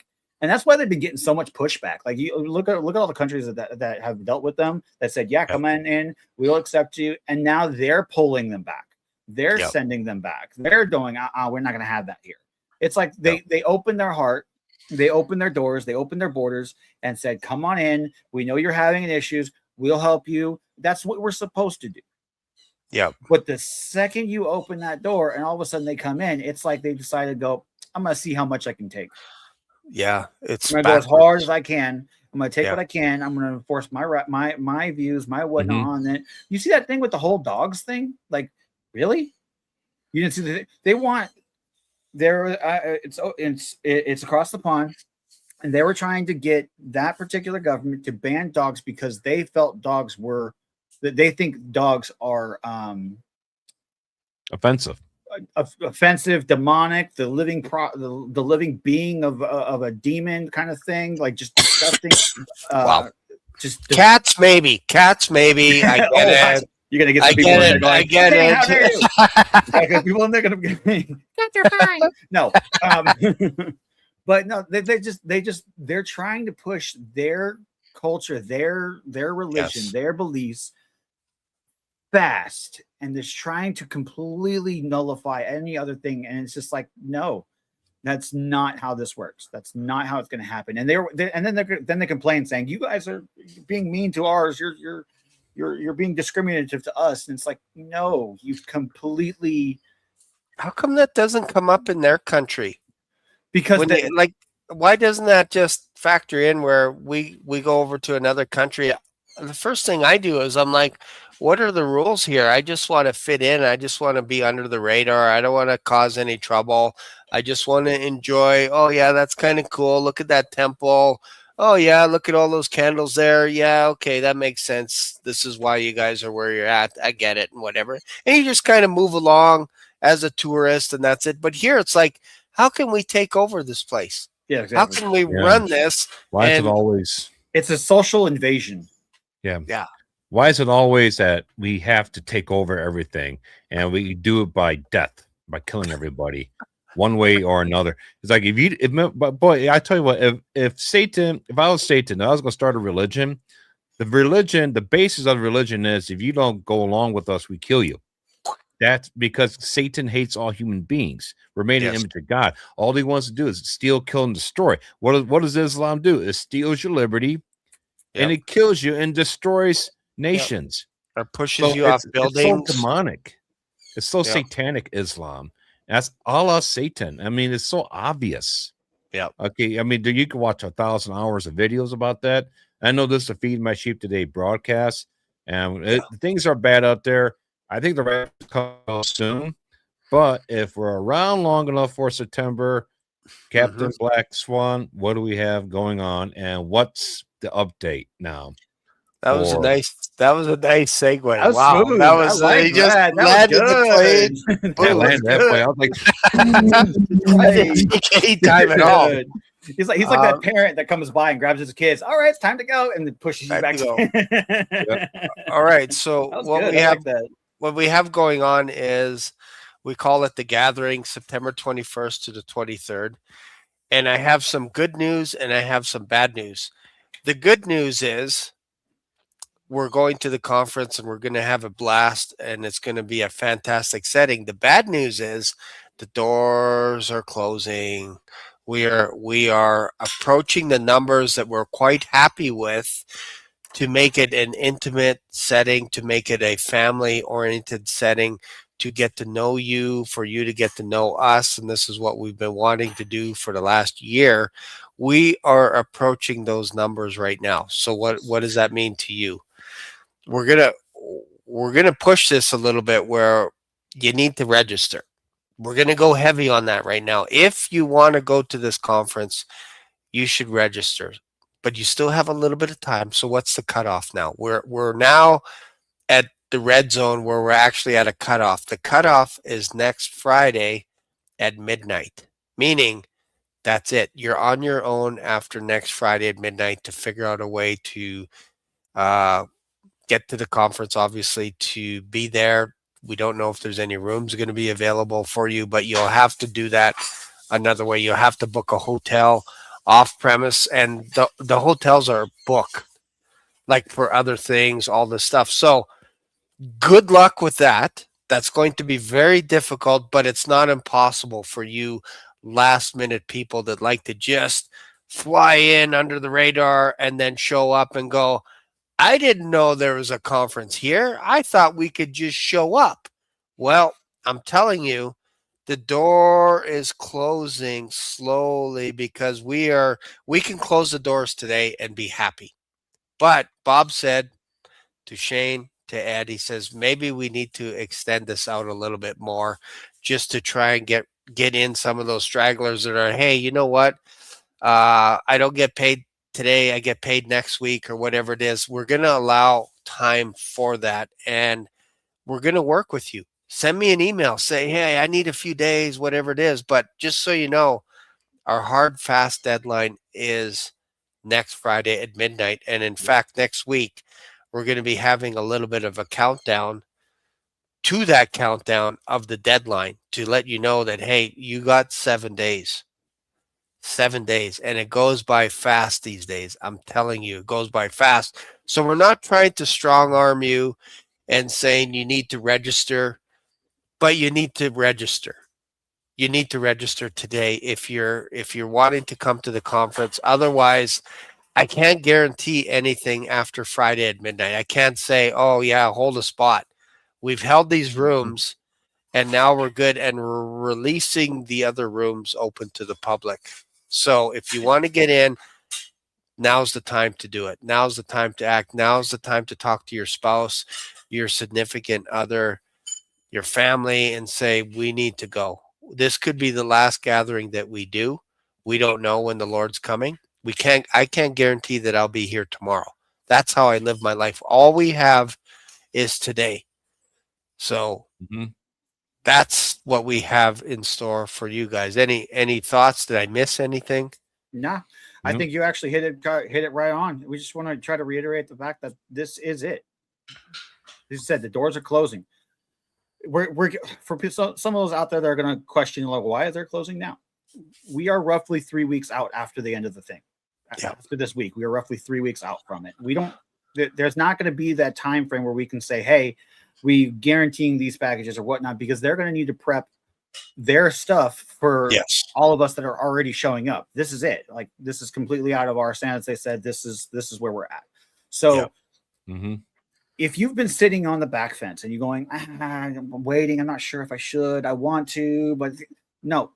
And that's why they've been getting so much pushback. Like you look at all the countries that have dealt with them that said, yeah, come on in, we'll accept you. And now they're pulling them back. They're Yep. sending them back. They're going, we're not going to have that here. It's like Yep. they open their heart, they open their doors, they open their borders and said, come on in. We know you're having issues. We'll help you. That's what we're supposed to do. Yep. But the second you open that door and all of a sudden they come in, it's like they decided to go, I'm going to see how much I can take. Yeah. It's I'm going to go as backwards. hard as I can. I'm going to take Yeah. what I can. I'm going to enforce my views, my whatnot Mhm. on it. You see that thing with the whole dogs thing? Like, really? You didn't see they want there. It's across the pond, and they were trying to get that particular government to ban dogs because they felt dogs were that they think dogs are Offensive. offensive, demonic, the living the living being of a demon kind of thing, like just disgusting. Wow. Just Cats, maybe. I get it. You're gonna get I some people in get there it. going, I get "Hey, it. how dare you?" Like, people in there gonna be no, but no, they're trying to push their culture, their religion, Yes. their beliefs fast, and they're trying to completely nullify any other thing. And it's just like, no, that's not how this works. That's not how it's going to happen. And then they complain saying, you guys are being mean to ours. You're being discriminative to us. And it's like, no, you've completely How come that doesn't come up in their country? because Why doesn't that just factor in where we go over to another country? The first thing I do is I'm like, what are the rules here? I just want to fit in. I just want to be under the radar. I don't want to cause any trouble. I just want to enjoy. Oh yeah, that's kind of cool. Look at that temple. Oh yeah, look at all those candles there. Yeah, okay, that makes sense. This is why you guys are where you're at. I get it and whatever. And you just kind of move along as a tourist and that's it. But here it's like, how can we take over this place? yeah, How exactly. can we Yeah. run this? Why is And- it always? It's a social invasion. Why is it always that we have to take over everything and we do it by death, by killing everybody? one way or another. It's like but boy, I tell you what, if I was Satan, I was going to start a religion. The basis of the religion is if you don't go along with us, we kill you. That's because Satan hates all human beings. We're made in the image of God. All he wants to do is steal, kill, and destroy. What does Islam do? It steals your liberty, and it kills you and destroys nations. Or pushes you off buildings. It's so demonic. It's so satanic, Islam. That's Allah Satan. I mean, it's so obvious. Yeah. Okay. I mean, you can watch 1,000 hours of videos about that. I know this is a Feed My Sheep Today broadcast, and things are bad out there. I think the right will come soon, but if we're around long enough for September, Captain Black Swan, what do we have going on, and what's the update now? That was a nice segue. Wow, smooth. That was he just landed the plane. I landed that plane. I was like, any time at all. He's like that parent that comes by and grabs his kids. All right, it's time to go, and then pushes you back. All right, so what we have going on is we call it the Gathering, September 21st to the 23rd, and I have some good news and I have some bad news. The good news is we're going to the conference and we're going to have a blast, and it's going to be a fantastic setting. The bad news is the doors are closing. We are approaching the numbers that we're quite happy with to make it an intimate setting, to make it a family-oriented setting, to get to know you, for you to get to know us, and this is what we've been wanting to do for the last year. We are approaching those numbers right now. So what does that mean to you? We're gonna push this a little bit where you need to register. We're going to go heavy on that right now. If you want to go to this conference, you should register, but you still have a little bit of time. So what's the cutoff now? We're now at the red zone where we're actually at a cutoff. The cutoff is next Friday at midnight, meaning that's it. You're on your own after next Friday at midnight to figure out a way to get to the conference, obviously, to be there. We don't know if there's any rooms going to be available for you, but you'll have to do that another way. You'll have to book a hotel off premise, and the hotels are booked like for other things, all this stuff. So good luck with that. That's going to be very difficult, but it's not impossible for you last minute people that like to just fly in under the radar and then show up and go, I didn't know there was a conference here. I thought we could just show up. Well, I'm telling you, the door is closing slowly because we can close the doors today and be happy. But Bob said to Shane, to Ed, he says, maybe we need to extend this out a little bit more just to try and get in some of those stragglers that are, hey, you know what? I don't get paid today, I get paid next week or whatever it is. We're going to allow time for that, and we're going to work with you. Send me an email. Say, hey, I need a few days, whatever it is. But just so you know, our hard, fast deadline is next Friday at midnight. And in fact, next week, we're going to be having a little bit of a countdown to that countdown of the deadline to let you know that, hey, you got 7 days. 7 days, and it goes by fast these days. I'm telling you, it goes by fast. So we're not trying to strong arm you and saying you need to register, but you need to register. You need to register today if you're wanting to come to the conference. Otherwise, I can't guarantee anything after Friday at midnight. I can't say, oh yeah, hold a spot. We've held these rooms and now we're good, and we're releasing the other rooms open to the public. So if you want to get in, now's the time to do it. Now's the time to act. Now's the time to talk to your spouse, your significant other, your family, and say, we need to go. This could be the last gathering that we do. We don't know when the Lord's coming. I can't guarantee that I'll be here tomorrow. That's how I live my life. All we have is today. So that's what we have in store for you guys. Any thoughts? Did I miss anything? No, I think you actually hit it right on. We just want to try to reiterate the fact that this is it. As you said, the doors are closing. we're for some of those out there that are going to question like, why is there closing now? We are roughly 3 weeks out after the end of the thing. Yeah. After this week, we are roughly 3 weeks out from it. We don't. There's not going to be that time frame where we can say, hey, we guaranteeing these packages or whatnot, because they're going to need to prep their stuff for Yes. all of us that are already showing up. This is it. Like, this is completely out of our standards. They said this is where we're at. So Yep. Mm-hmm. if you've been sitting on the back fence and you're going, I'm waiting, I'm not sure if I should, I want to, but no,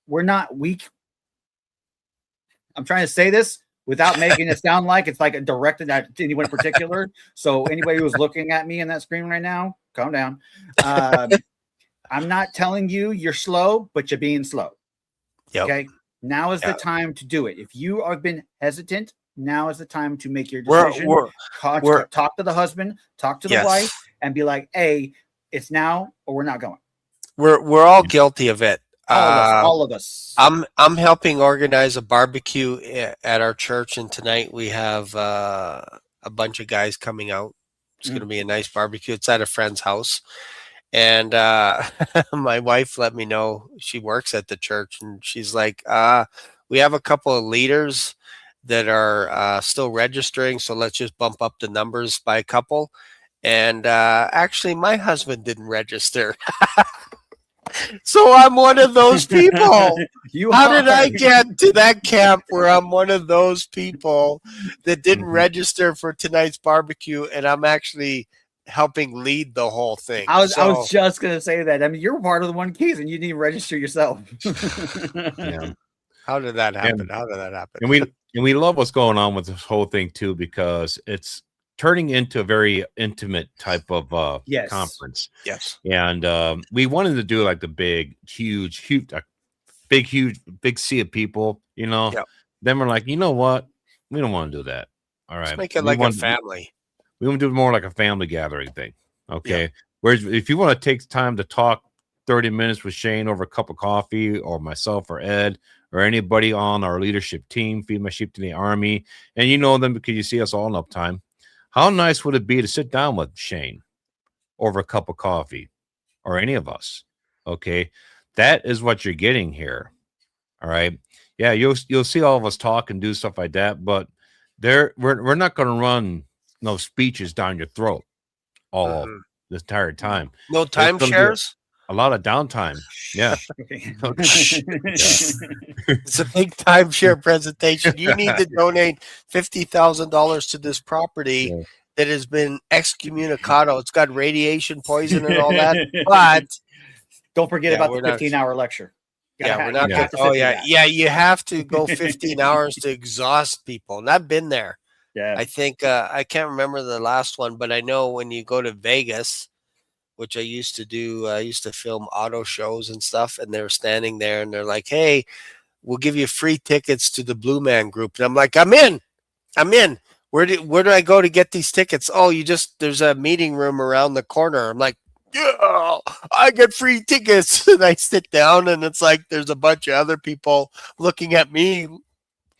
we're not weak. I'm trying to say this without making it sound like it's like directed at anyone in particular. So anybody who's looking at me in that screen right now, calm down. I'm not telling you you're slow, but you're being slow. Yep. Okay. Now is Yeah. the time to do it. If you have been hesitant, now is the time to make your We're, decision. we're, Talk to the husband, talk to the Yes. wife, and be like, hey, it's now or we're not going. we're all guilty of it. All of us. I'm helping organize a barbecue at our church, and tonight we have a bunch of guys coming out. It's going to be a nice barbecue. It's at a friend's house, and my wife let me know. She works at the church, and she's like, "We have a couple of leaders that are still registering, so let's just bump up the numbers by a couple." And actually, my husband didn't register. So I'm one of those people. How did I get to that camp where I'm one of those people that didn't register for tonight's barbecue, and I'm actually helping lead the whole thing? I was just gonna say that. I mean, you're part of the one keys, and you didn't even register yourself. Yeah. How did that happen? And- How did that happen? And we love what's going on with this whole thing too, because it's turning into a very intimate type of Yes. conference. Yes. And we wanted to do like the big sea of people, you know. Yep. Then we're like, you know what? We don't want to do that. All right. Let's make it We like a want- family. We want to do more like a family gathering thing. Okay. Yeah. Whereas if you want to take time to talk 30 minutes with Shane over a cup of coffee, or myself or Ed or anybody on our leadership team, Feed My Sheep to the Army, and you know them because you see us all in Uptime, how nice would it be to sit down with Shane over a cup of coffee, or any of us? Okay. That is what you're getting here. All right. Yeah, you'll see all of us talk and do stuff like that, but we're not going to run no speeches down your throat all Mhm. this entire time. No gonna be- timeshares. A lot of downtime. Yeah. It's a big timeshare presentation. You need to donate $50,000 to this property Yeah. that has been excommunicado. It's got radiation poison and all that. But Don't forget Yeah, about we're the not- 15-hour lecture. yeah, we're You not. Yeah. have Gonna, to oh sit yeah, through that. yeah. You have to go 15 hours to exhaust people, and I've been there. Yeah. I think I can't remember the last one, but I know when you go to Vegas, which I used to do, I used to film auto shows and stuff, and they're standing there and they're like, "Hey, we'll give you free tickets to the Blue Man Group," and I'm like, "I'm in. Where do I go to get these tickets?" "Oh, there's a meeting room around the corner." I'm like, "Yeah, I get free tickets." And I sit down, and it's like there's a bunch of other people looking at me,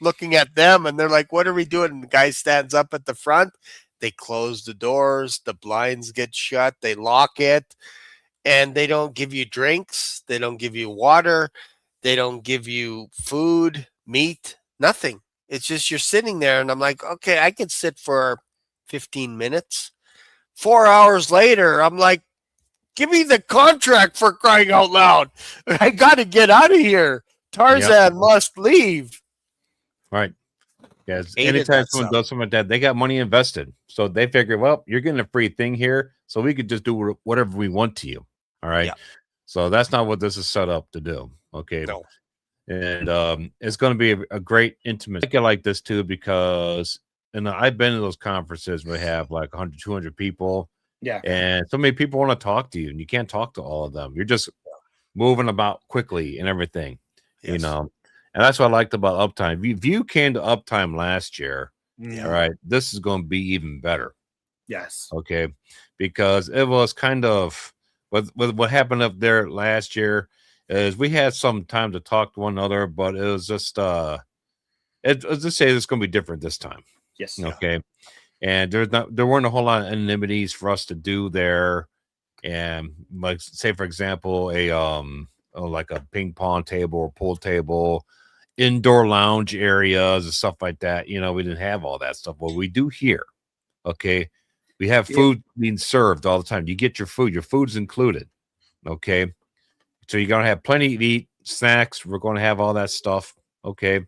looking at them, and they're like, "What are we doing?" And the guy stands up at the front. They close the doors, the blinds get shut, they lock it, and they don't give you drinks, they don't give you water, they don't give you food, meat, nothing. It's just you're sitting there, and I'm like, okay, I could sit for 15 minutes. 4 hours later, I'm like, give me the contract, for crying out loud. I got to get out of here. Tarzan must leave. Right. Yes. Hated Anytime that someone stuff. does something like that, they got money invested. So they figure, well, you're getting a free thing here, so we could just do whatever we want to you. All right. Yeah. So that's not what this is set up to do. Okay. No. And it's going to be a great intimate. I get like this too, because I've been to those conferences where we have like 100, 200 people, Yeah. and so many people want to talk to you, and you can't talk to all of them. You're just moving about quickly and everything, you Yes. know. And that's what I liked about Uptime. If you came to Uptime last year, Yeah. all right, this is going to be even better. Yes. Okay, because it was kind of with what happened up there last year is we had some time to talk to one another, but it was just let's just say it's going to be different this time. Yes. Okay, and there weren't a whole lot of enmities for us to do there and like say for example like a ping pong table or pool table, indoor lounge areas and stuff like that. You know, we didn't have all that stuff. What we do here, okay, we have Yeah. food being served all the time. You get your food's included, okay, so you're gonna have plenty to eat, snacks, we're going to have all that stuff, okay.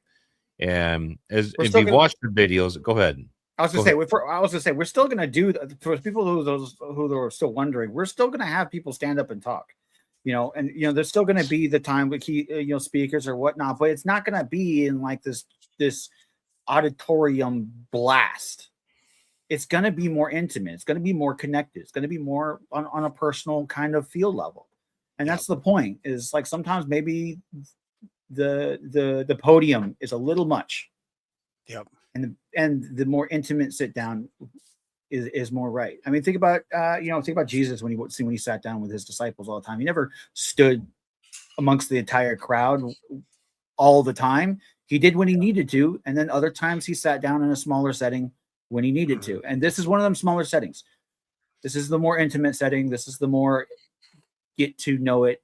And as We're if still you gonna- watch the videos, go ahead. I was gonna say we're still gonna do for people who are still wondering. We're still gonna have people stand up and talk, and there's still gonna be the time with key speakers or whatnot, but it's not gonna be in like this auditorium blast. It's gonna be more intimate. It's gonna be more connected. It's gonna be more on a personal kind of feel level, and that's the point. Is like sometimes maybe the podium is a little much. Yep. And the more intimate sit down is more right. I mean, think about Jesus when he sat down with his disciples all the time. He never stood amongst the entire crowd all the time. He did when he needed to, and then other times he sat down in a smaller setting when he needed to. And this is one of them smaller settings. This is the more intimate setting. This is the more get to know it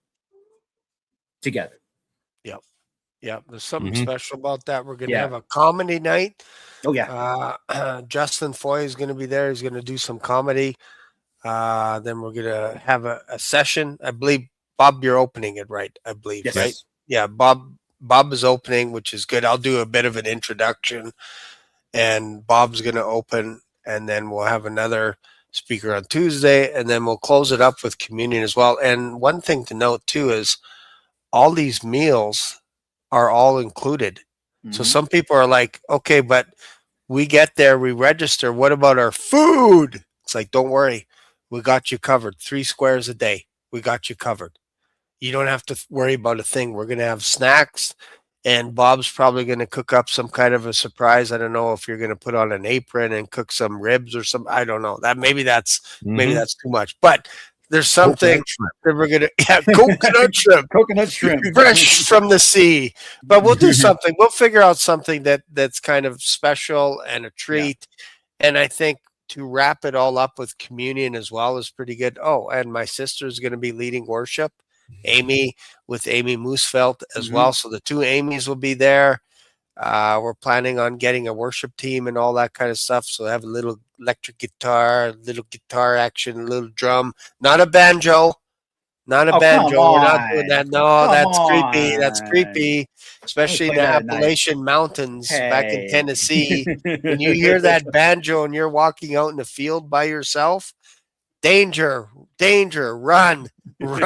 together. Yeah, there's something special about that. We're going to Yeah. have a comedy night. Oh yeah. Justin Foy is going to be there. He's going to do some comedy. Then we're going to have a session. I believe, Bob, you're opening it, right? I believe, Yes. right? Yeah, Bob is opening, which is good. I'll do a bit of an introduction, and Bob's going to open, and then we'll have another speaker on Tuesday, and then we'll close it up with communion as well. And one thing to note, too, is all these meals are all included. So some people are like, okay, but we get there, we register. What about our food? It's like, don't worry. We got you covered. 3 squares a day. We got you covered. You don't have to worry about a thing. We're going to have snacks, and Bob's probably going to cook up some kind of a surprise. I don't know if you're going to put on an apron and cook some ribs or some, I don't know. Maybe that's too much, but there's something that we're going to, coconut shrimp, fresh from the sea. But we'll do something. We'll figure out something that's kind of special and a treat. Yeah. And I think to wrap it all up with communion as well is pretty good. Oh, and my sister is going to be leading worship, Amy, with Amy Moosefelt as well. So the 2 Amy's will be there. We're planning on getting a worship team and all that kind of stuff. So have a little electric guitar, little guitar action, a little drum, not a banjo, We're not doing that. No, that's creepy. That's creepy, especially in the Appalachian Mountains back in Tennessee. When you hear that banjo and you're walking out in the field by yourself, danger, run. But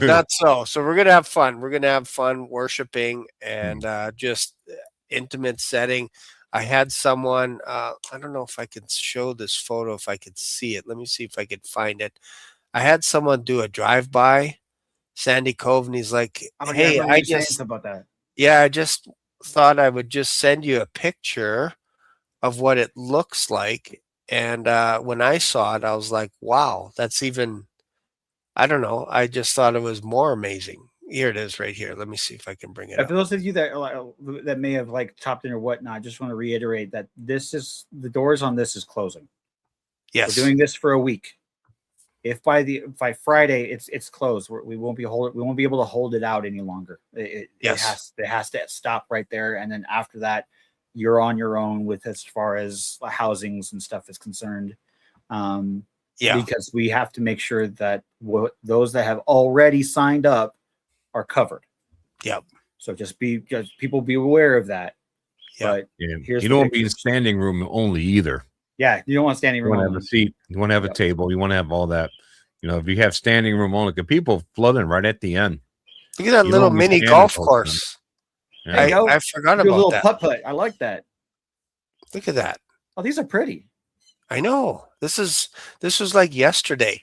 not so. So we're going to have fun. We're going to have fun worshiping and just intimate setting. I had someone, I don't know if I can show this photo, if I could see it. Let me see if I could find it. I had someone do a drive-by Sandy Cove, and he's like, hey, I just thought I would just send you a picture of what it looks like. And when I saw it, I was like, wow, that's even, I don't know. I just thought it was more amazing. Here it is right here. Let me see if I can bring it up. For those of you that may have like chopped in or whatnot, I just want to reiterate that the doors on this is closing. Yes. We're doing this for a week. If by Friday it's closed, we won't be able to hold it out any longer. It has to stop right there. And then after that, you're on your own with as far as housings and stuff is concerned. Because we have to make sure that those that have already signed up are covered. Yep. So just people be aware of that. Yep. But you don't be in standing room only either. Yeah, you don't want standing room. You want to have a seat. You want to have a table. You want to have all that. You know, if you have standing room only, because people flooding right at the end. Look at that little mini golf course. Yeah. I forgot about a little that. putt-putt. I like that. Look at that. Oh, these are pretty. I know. This was like yesterday.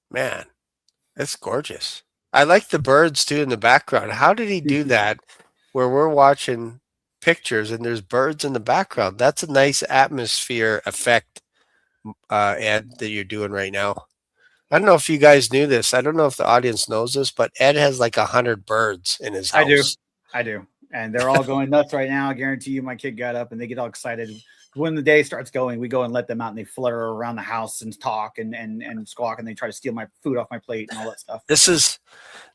Man, it's gorgeous. I like the birds too in the background. How did he do that where we're watching pictures and there's birds in the background? That's a nice atmosphere effect, Ed, that you're doing right now. I don't know if you guys knew this. I don't know if the audience knows this, but Ed has like 100 birds in his house. I do. And they're all going nuts right now. I guarantee you my kid got up and they get all excited when the day starts going, we go and let them out, and they flutter around the house and talk and squawk, and they try to steal my food off my plate and all that stuff. This is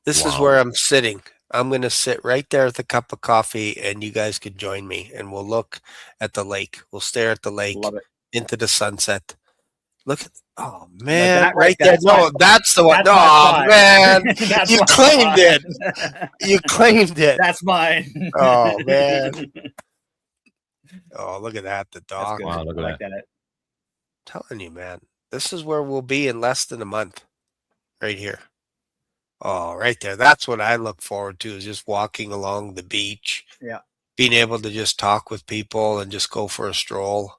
Wow. where I'm sitting. I'm gonna sit right there with a cup of coffee, and you guys could join me, and we'll look at the lake. We'll stare at the lake Love it. into the sunset. Look at oh man, that right right there. that's my No, spot. that's the one. That's my Oh spot. man, That's you my claimed it. spot. You claimed it. That's mine. Oh man. Oh, look at that. The That's dog. good. Wow, look I at like that. Telling you, man. This is where we'll be in less than a month. Right here. Oh, right there. That's what I look forward to, is just walking along the beach. Yeah. Being able to just talk with people and just go for a stroll.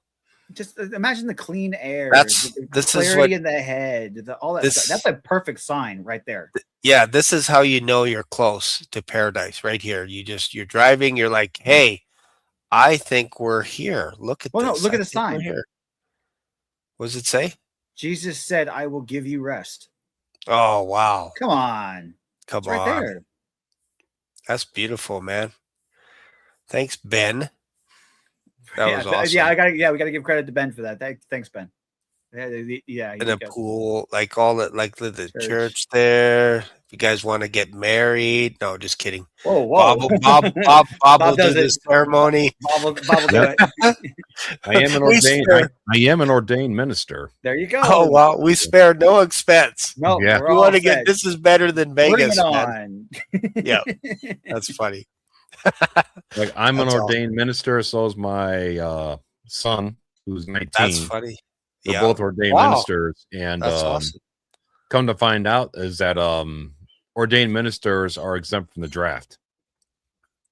Just imagine the clean air. That's- the this is clarity what- in the head. All that this- stuff. That's a perfect sign right there. Yeah, this is how you know you're close to paradise right here. You're driving, you're like, hey, I think we're here. Look at Well, no, this. look at I the think we're sign. here. What does it say? Jesus said, "I will give you rest." Oh wow. Come on, Come it's right on. there. That's beautiful, man. Thanks, Ben. That yeah, was awesome. yeah, we got to give credit to Ben for that. Thanks, Ben. Yeah, And a pool, like all that, like the Church. church there. If you guys want to get married, no, just kidding. Whoa, Bob, whoa. Bob will do does the it. ceremony. Bob will do it. I am an We ordained. spare- I am an ordained minister. There you go. Oh wow, we spared no expense. No, Yeah. we're You all want to set. get this is better than Bring Vegas, it man. on. Yeah, that's funny. Like I'm an That's ordained minister. So is my son, who's 19. That's funny. They're Yeah, both ordained Wow. ministers, and that's awesome. come to find out is that ordained ministers are exempt from the draft.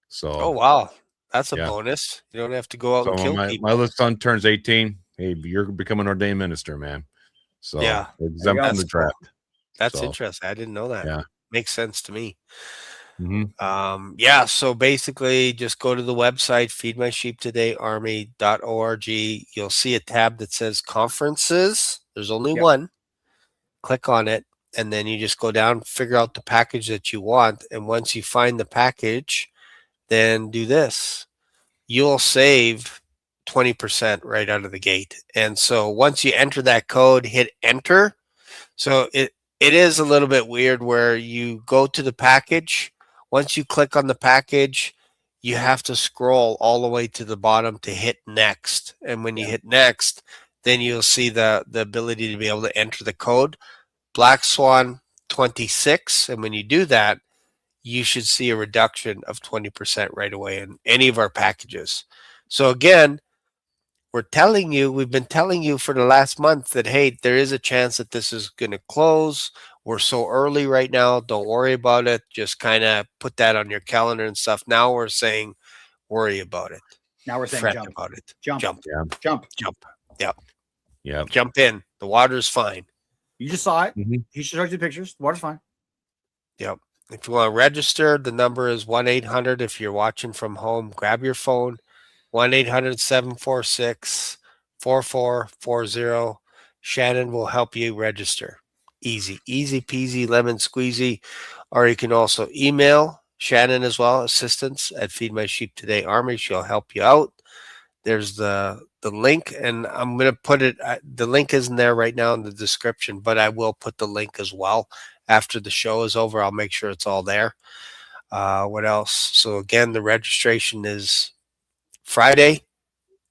So Oh wow, that's a Yeah. bonus. You don't have to go out so and when kill my people. little son turns 18, hey, you're becoming an ordained minister, man. So Yeah. they're exempt go. from the That's cool. draft. That's so- interesting. I didn't know that. Yeah. Makes sense to me. Mhm. Yeah, so basically just go to the website, feedmysheeptodayarmy.org. You'll see a tab that says conferences. There's only Yep. one. Click on it, and then you just go down, figure out the package that you want. And once you find the package, then do this. You'll save 20% right out of the gate. And so once you enter that code, hit enter. So it is a little bit weird where you go to the package. Once you click on the package, you have to scroll all the way to the bottom to hit next. And when you hit next, then you'll see the ability to be able to enter the code Black Swan 26. And when you do that, you should see a reduction of 20% right away in any of our packages. So again, we've been telling you for the last month that, hey, there is a chance that this is going to close. We're so early right now. Don't worry about it. Just kind of put that on your calendar and stuff. Now we're saying, worry about it. Now we're saying Fret jump, about it. jump, Jump, jump. Yeah. jump in. The water's fine. You just saw it. Mhm. He showed you the pictures. The water's fine. If you want to register, the number is 1-800. If you're watching from home, grab your phone, 1-800-746-4440. Shannon will help you register. Easy peasy, lemon squeezy. Or you can also email Shannon as well, assistance at Feed My Sheep Today Army. She'll help you out. There's the link, and I'm going to put it, the link isn't there right now in the description, but I will put the link as well. After the show is over, I'll make sure it's all there. What else? So again, the registration is Friday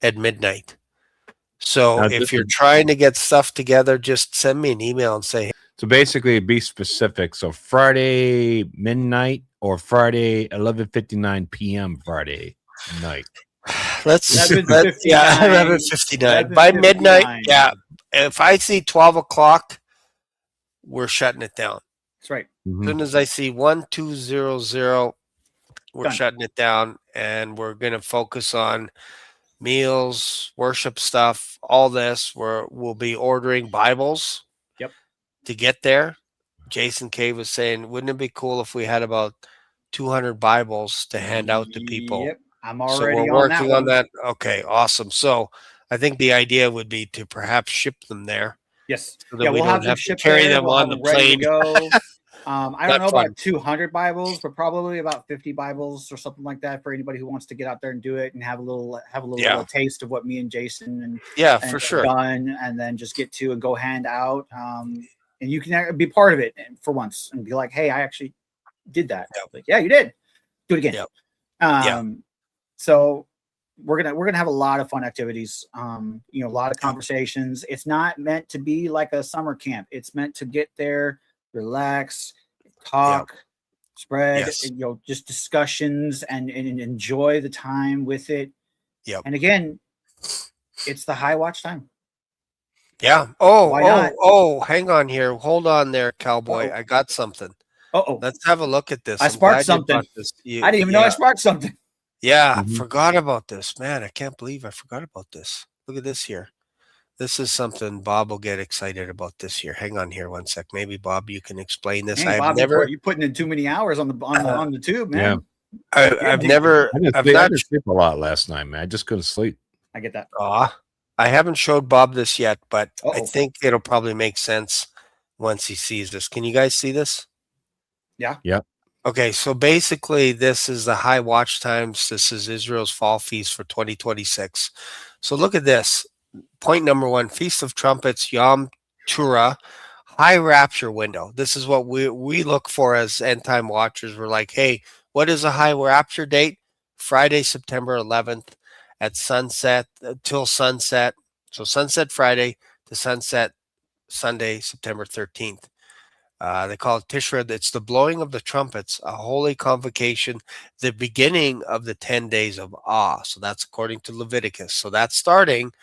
at midnight. So Now, if this you're is- trying to get stuff together, just send me an email and say, So basically, be specific. So Friday midnight or Friday 11:59 p.m. Friday night. let's 11:59. yeah, 11:59 by midnight. 11:59. Yeah, if I see 12 o'clock, we're shutting it down. That's right. Mhm. As soon as I see 1200, we're Done. shutting it down, and we're going to focus on meals, worship stuff, all this. We'll be ordering Bibles. Yep. To get there. Jason K was saying, wouldn't it be cool if we had about 200 Bibles to hand out to people? Yep. I'm So already we're on that working one. on that. Okay, awesome. So I think the idea would be to perhaps ship them there. Yes. So that Yeah, we we'll don't have them have to shipped carry there. them We'll on have the them ready to plane. go. I don't know about 200 Bibles, but probably about 50 Bibles or something like that for anybody who wants to get out there and do it and have a little taste of what me and Jason and for sure. done, and then just get to and go hand out. And you can be part of it for once and be like, hey, I actually did that. Like, yeah, you did. Do it again. So we're gonna have a lot of fun activities. A lot of conversations. It's not meant to be like a summer camp. It's meant to get there, relax, talk, spread, just discussions and enjoy the time with it. And again, it's the high watch time. Yeah. Oh, hang on here. Hold on there, cowboy. I got something. Let's have a look at this. I sparked something. I didn't even know I sparked something. Yeah, forgot about this. Man, I can't believe I forgot about this. Look at this here. This is something Bob will get excited about this here. Hang on here one sec. Maybe Bob, you can explain this. Dang, Bob, you're putting in too many hours on the tube, man. Yeah. I didn't sleep a lot last night, man. I just couldn't sleep. I get that. I haven't showed Bob this yet, but I think it'll probably make sense once he sees this. Can you guys see this? Yeah. Yeah. Okay, so basically this is the high watch times. This is Israel's fall feast for 2026. So look at this. Point number 1, Feast of Trumpets, Yom Teruah, high rapture window. This is what we look for as end time watchers. We're like, hey, what is a high rapture date? Friday, September 11th. At sunset till sunset. So sunset Friday to sunset Sunday, September 13th. They call it Tishra. It's the blowing of the trumpets, a holy convocation, the beginning of the 10 days of awe. So that's according to Leviticus. So that's starting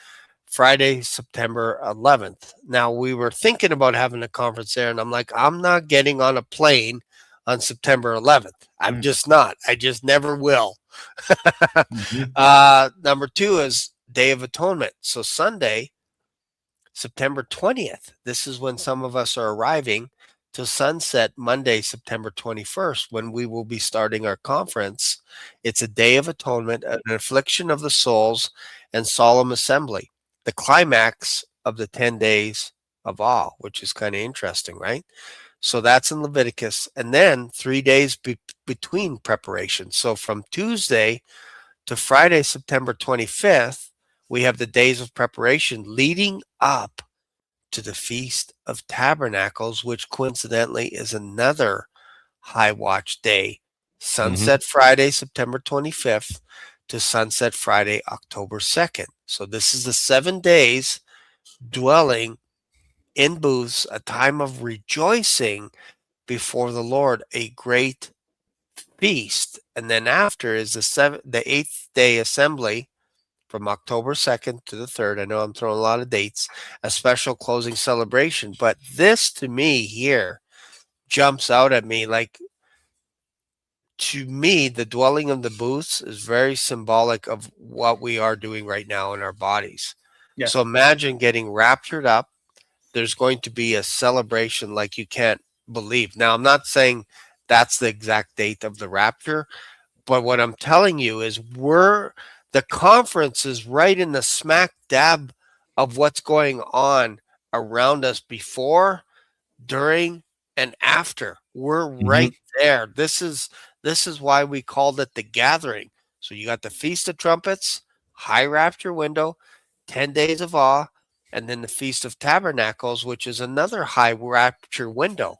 Friday, September 11th. Now, we were thinking about having a conference there, and I'm like, I'm not getting on a plane on September 11th. I'm just not. I just never will. Number 2 is Day of Atonement. So Sunday, September 20th. This is when some of us are arriving to sunset Monday, September 21st, when we will be starting our conference. It's a Day of Atonement, an affliction of the souls, and solemn assembly. The climax of the 10 days of awe, which is kind of interesting, right? So that's in Leviticus. And then 3 days between preparation. So from Tuesday to Friday, September 25th, we have the days of preparation leading up to the Feast of Tabernacles, which coincidentally is another high watch day. Sunset Friday, September 25th to sunset Friday, October 2nd. So this is the 7 days dwelling in booths, a time of rejoicing before the Lord, a great feast. And then after is the 8th day assembly from October 2nd to the 3rd. I know I'm throwing a lot of dates, a special closing celebration. But this to me here jumps out at me. Like, to me, the dwelling of the booths is very symbolic of what we are doing right now in our bodies. Yeah. So imagine getting raptured up. There's going to be a celebration like you can't believe. Now, I'm not saying that's the exact date of the rapture, but what I'm telling you is the conference is right in the smack dab of what's going on around us before, during, and after. We're right there. This is why we called it the gathering. So you got the Feast of Trumpets, high rapture window, 10 days of awe, and then the Feast of Tabernacles, which is another high rapture window.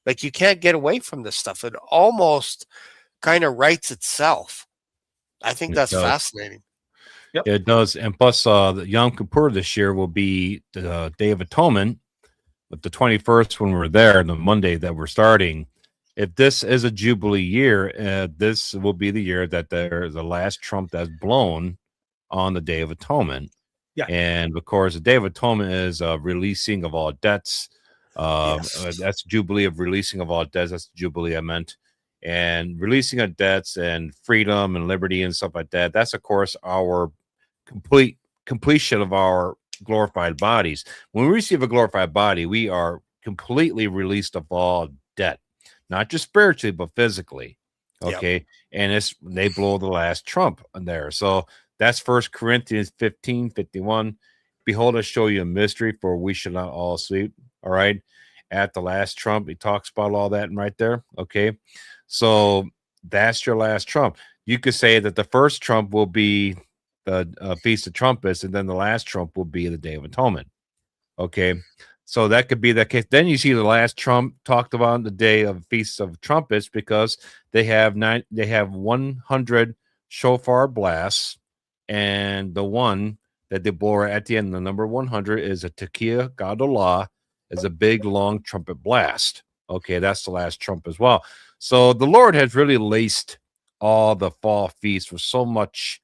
Like, you can't get away from this stuff. It almost kind of writes itself. I think that's fascinating. Yep. It does. And plus, the Yom Kippur this year will be the Day of Atonement, but the 21st when we're there, the Monday that we're starting. If this is a Jubilee year, this will be the year that the last trump that's blown on the Day of Atonement. Yeah. And of course, the Day of Atonement is releasing of all debts. That's Jubilee of releasing of all debts. That's the Jubilee I meant. And releasing of debts and freedom and liberty and stuff like that. That's, of course, our completion of our glorified bodies. When we receive a glorified body, we are completely released of all debt, not just spiritually, but physically. Okay. Yep. And they blow the last trump on there. So that's 1 Corinthians 15:51. Behold, I show you a mystery, for we shall not all sleep. All right. at the last trump. He talks about all that right there. Okay. So that's your last trump. You could say that the first trump will be the Feast of Trumpets, and then the last trump will be the Day of Atonement. Okay. So that could be the case. Then you see the last trump talked about on the day of Feast of Trumpets, because they have 100 shofar blasts, and the one that they blow at the end, the number 100, is a Tekiah Gadollah, is a big long trumpet blast. Okay, that's the last trump as well. So the Lord has really laced all the fall feasts with so much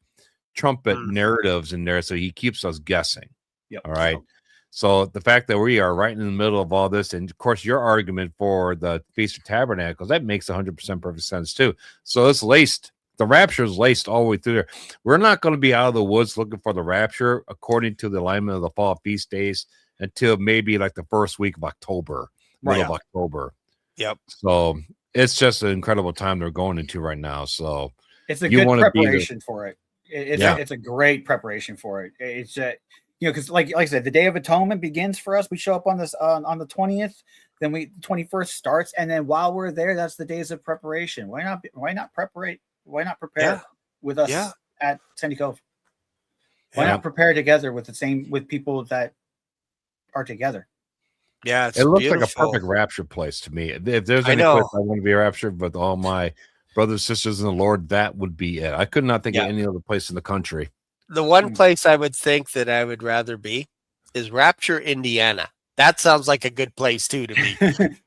trumpet narratives in there, so he keeps us guessing. Yep. All right. So the fact that we are right in the middle of all this, and of course your argument for the Feast of Tabernacles, that makes 100% perfect sense too. So it's laced. The rapture is laced all the way through there. We're not going to be out of the woods looking for the rapture according to the alignment of the fall feast days until maybe like the first week of October, middle of October. Yep. So it's just an incredible time they're going into right now. So it's a good preparation for it. It's a great preparation for it. It's because like I said, the Day of Atonement begins for us. We show up on this on the 20th, then the 21st starts, and then while we're there, that's the days of preparation. Why not prepare with us at Sandy Cove? Why not prepare together with people that are together? Yeah, it looks like a perfect rapture place to me. If there's any place I want to be raptured with all my brothers, sisters in the Lord, that would be it. I could not think of any other place in the country. The one place I would think that I would rather be is Rapture, Indiana. That sounds like a good place too to me.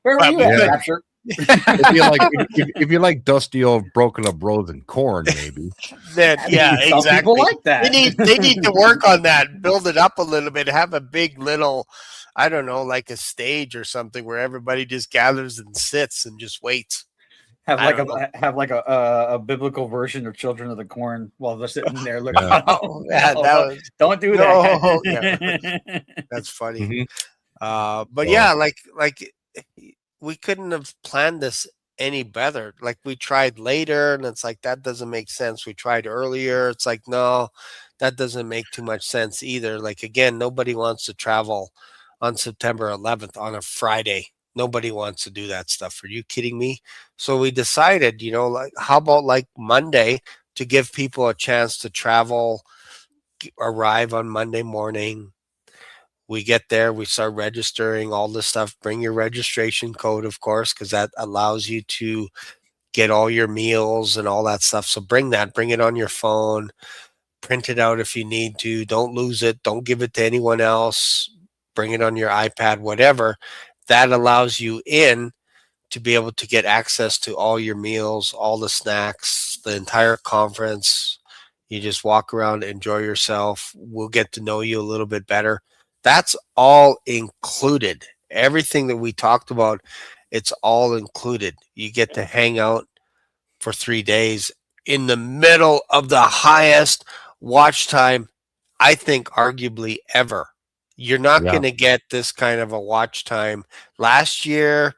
Where are you at, Rapture? if you like dusty old broken up roads and corn, maybe. Then exactly. People like that. They need to work on that, build it up a little bit, have a big little, I don't know, like a stage or something where everybody just gathers and sits and just waits. Have like a biblical version of Children of the Corn while they're sitting there looking. Don't do that. That's funny. But we couldn't have planned this any better. Like we tried later, and it's like that doesn't make sense. We tried earlier. It's like no, that doesn't make too much sense either. Like again, nobody wants to travel on September 11th on a Friday. Nobody wants to do that stuff. Are you kidding me? So we decided, like, how about like Monday to give people a chance to travel, arrive on Monday morning. We get there, we start registering all this stuff. Bring your registration code, of course, because that allows you to get all your meals and all that stuff. So bring it on your phone, print it out if you need to. Don't lose it. Don't give it to anyone else. Bring it on your iPad, whatever. That allows you in to be able to get access to all your meals, all the snacks, the entire conference. You just walk around, enjoy yourself. We'll get to know you a little bit better. That's all included. Everything that we talked about, it's all included. You get to hang out for 3 days in the middle of the highest watch time, I think, arguably ever. You're not going to get this kind of a watch time. Last year,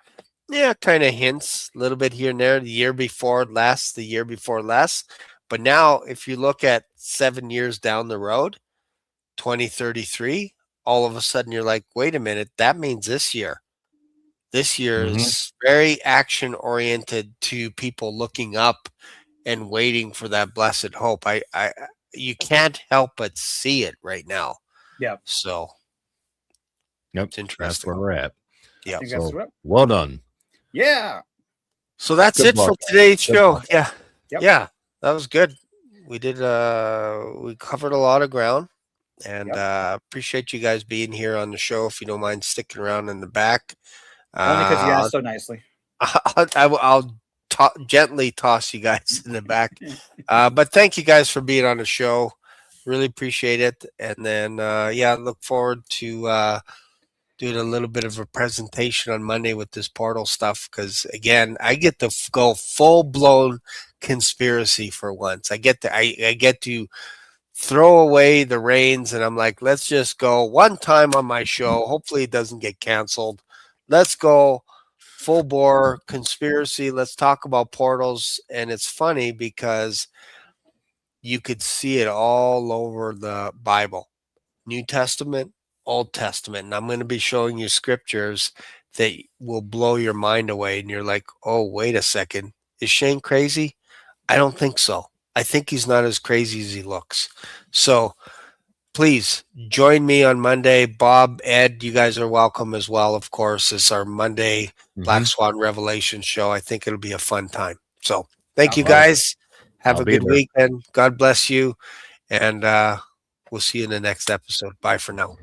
kind of hints a little bit here and there. The year before less. But now, if you look at 7 years down the road, 2033, all of a sudden you're like, wait a minute, that means this year. This year is very action oriented to people looking up and waiting for that blessed hope. You can't help but see it right now. Yeah. So. It's interesting. That's where we're at. Yeah. So, well done. Yeah. So that's it for today's show. Yeah. Yep. Yeah. That was good. We did we covered a lot of ground, and appreciate you guys being here on the show. If you don't mind sticking around in the back. Only because you asked so nicely. I'll gently toss you guys in the back. But thank you guys for being on the show. Really appreciate it. And then look forward to doing a little bit of a presentation on Monday with this portal stuff, because again, I get to go full-blown conspiracy for once. I get to throw away the reins, and I'm like, let's just go one time on my show. Hopefully it doesn't get canceled. Let's go full bore conspiracy. Let's talk about portals. And it's funny because you could see it all over the Bible, New Testament, Old Testament, and I'm going to be showing you scriptures that will blow your mind away. And you're like, oh, wait a second. Is Shane crazy? I don't think so. I think he's not as crazy as he looks. So please join me on Monday. Bob, Ed, you guys are welcome as well, of course. It's our Monday Black Swan Revelation show. I think it'll be a fun time. So thank you guys. Have I'll a be good there. weekend. God bless you. And we'll see you in the next episode. Bye for now.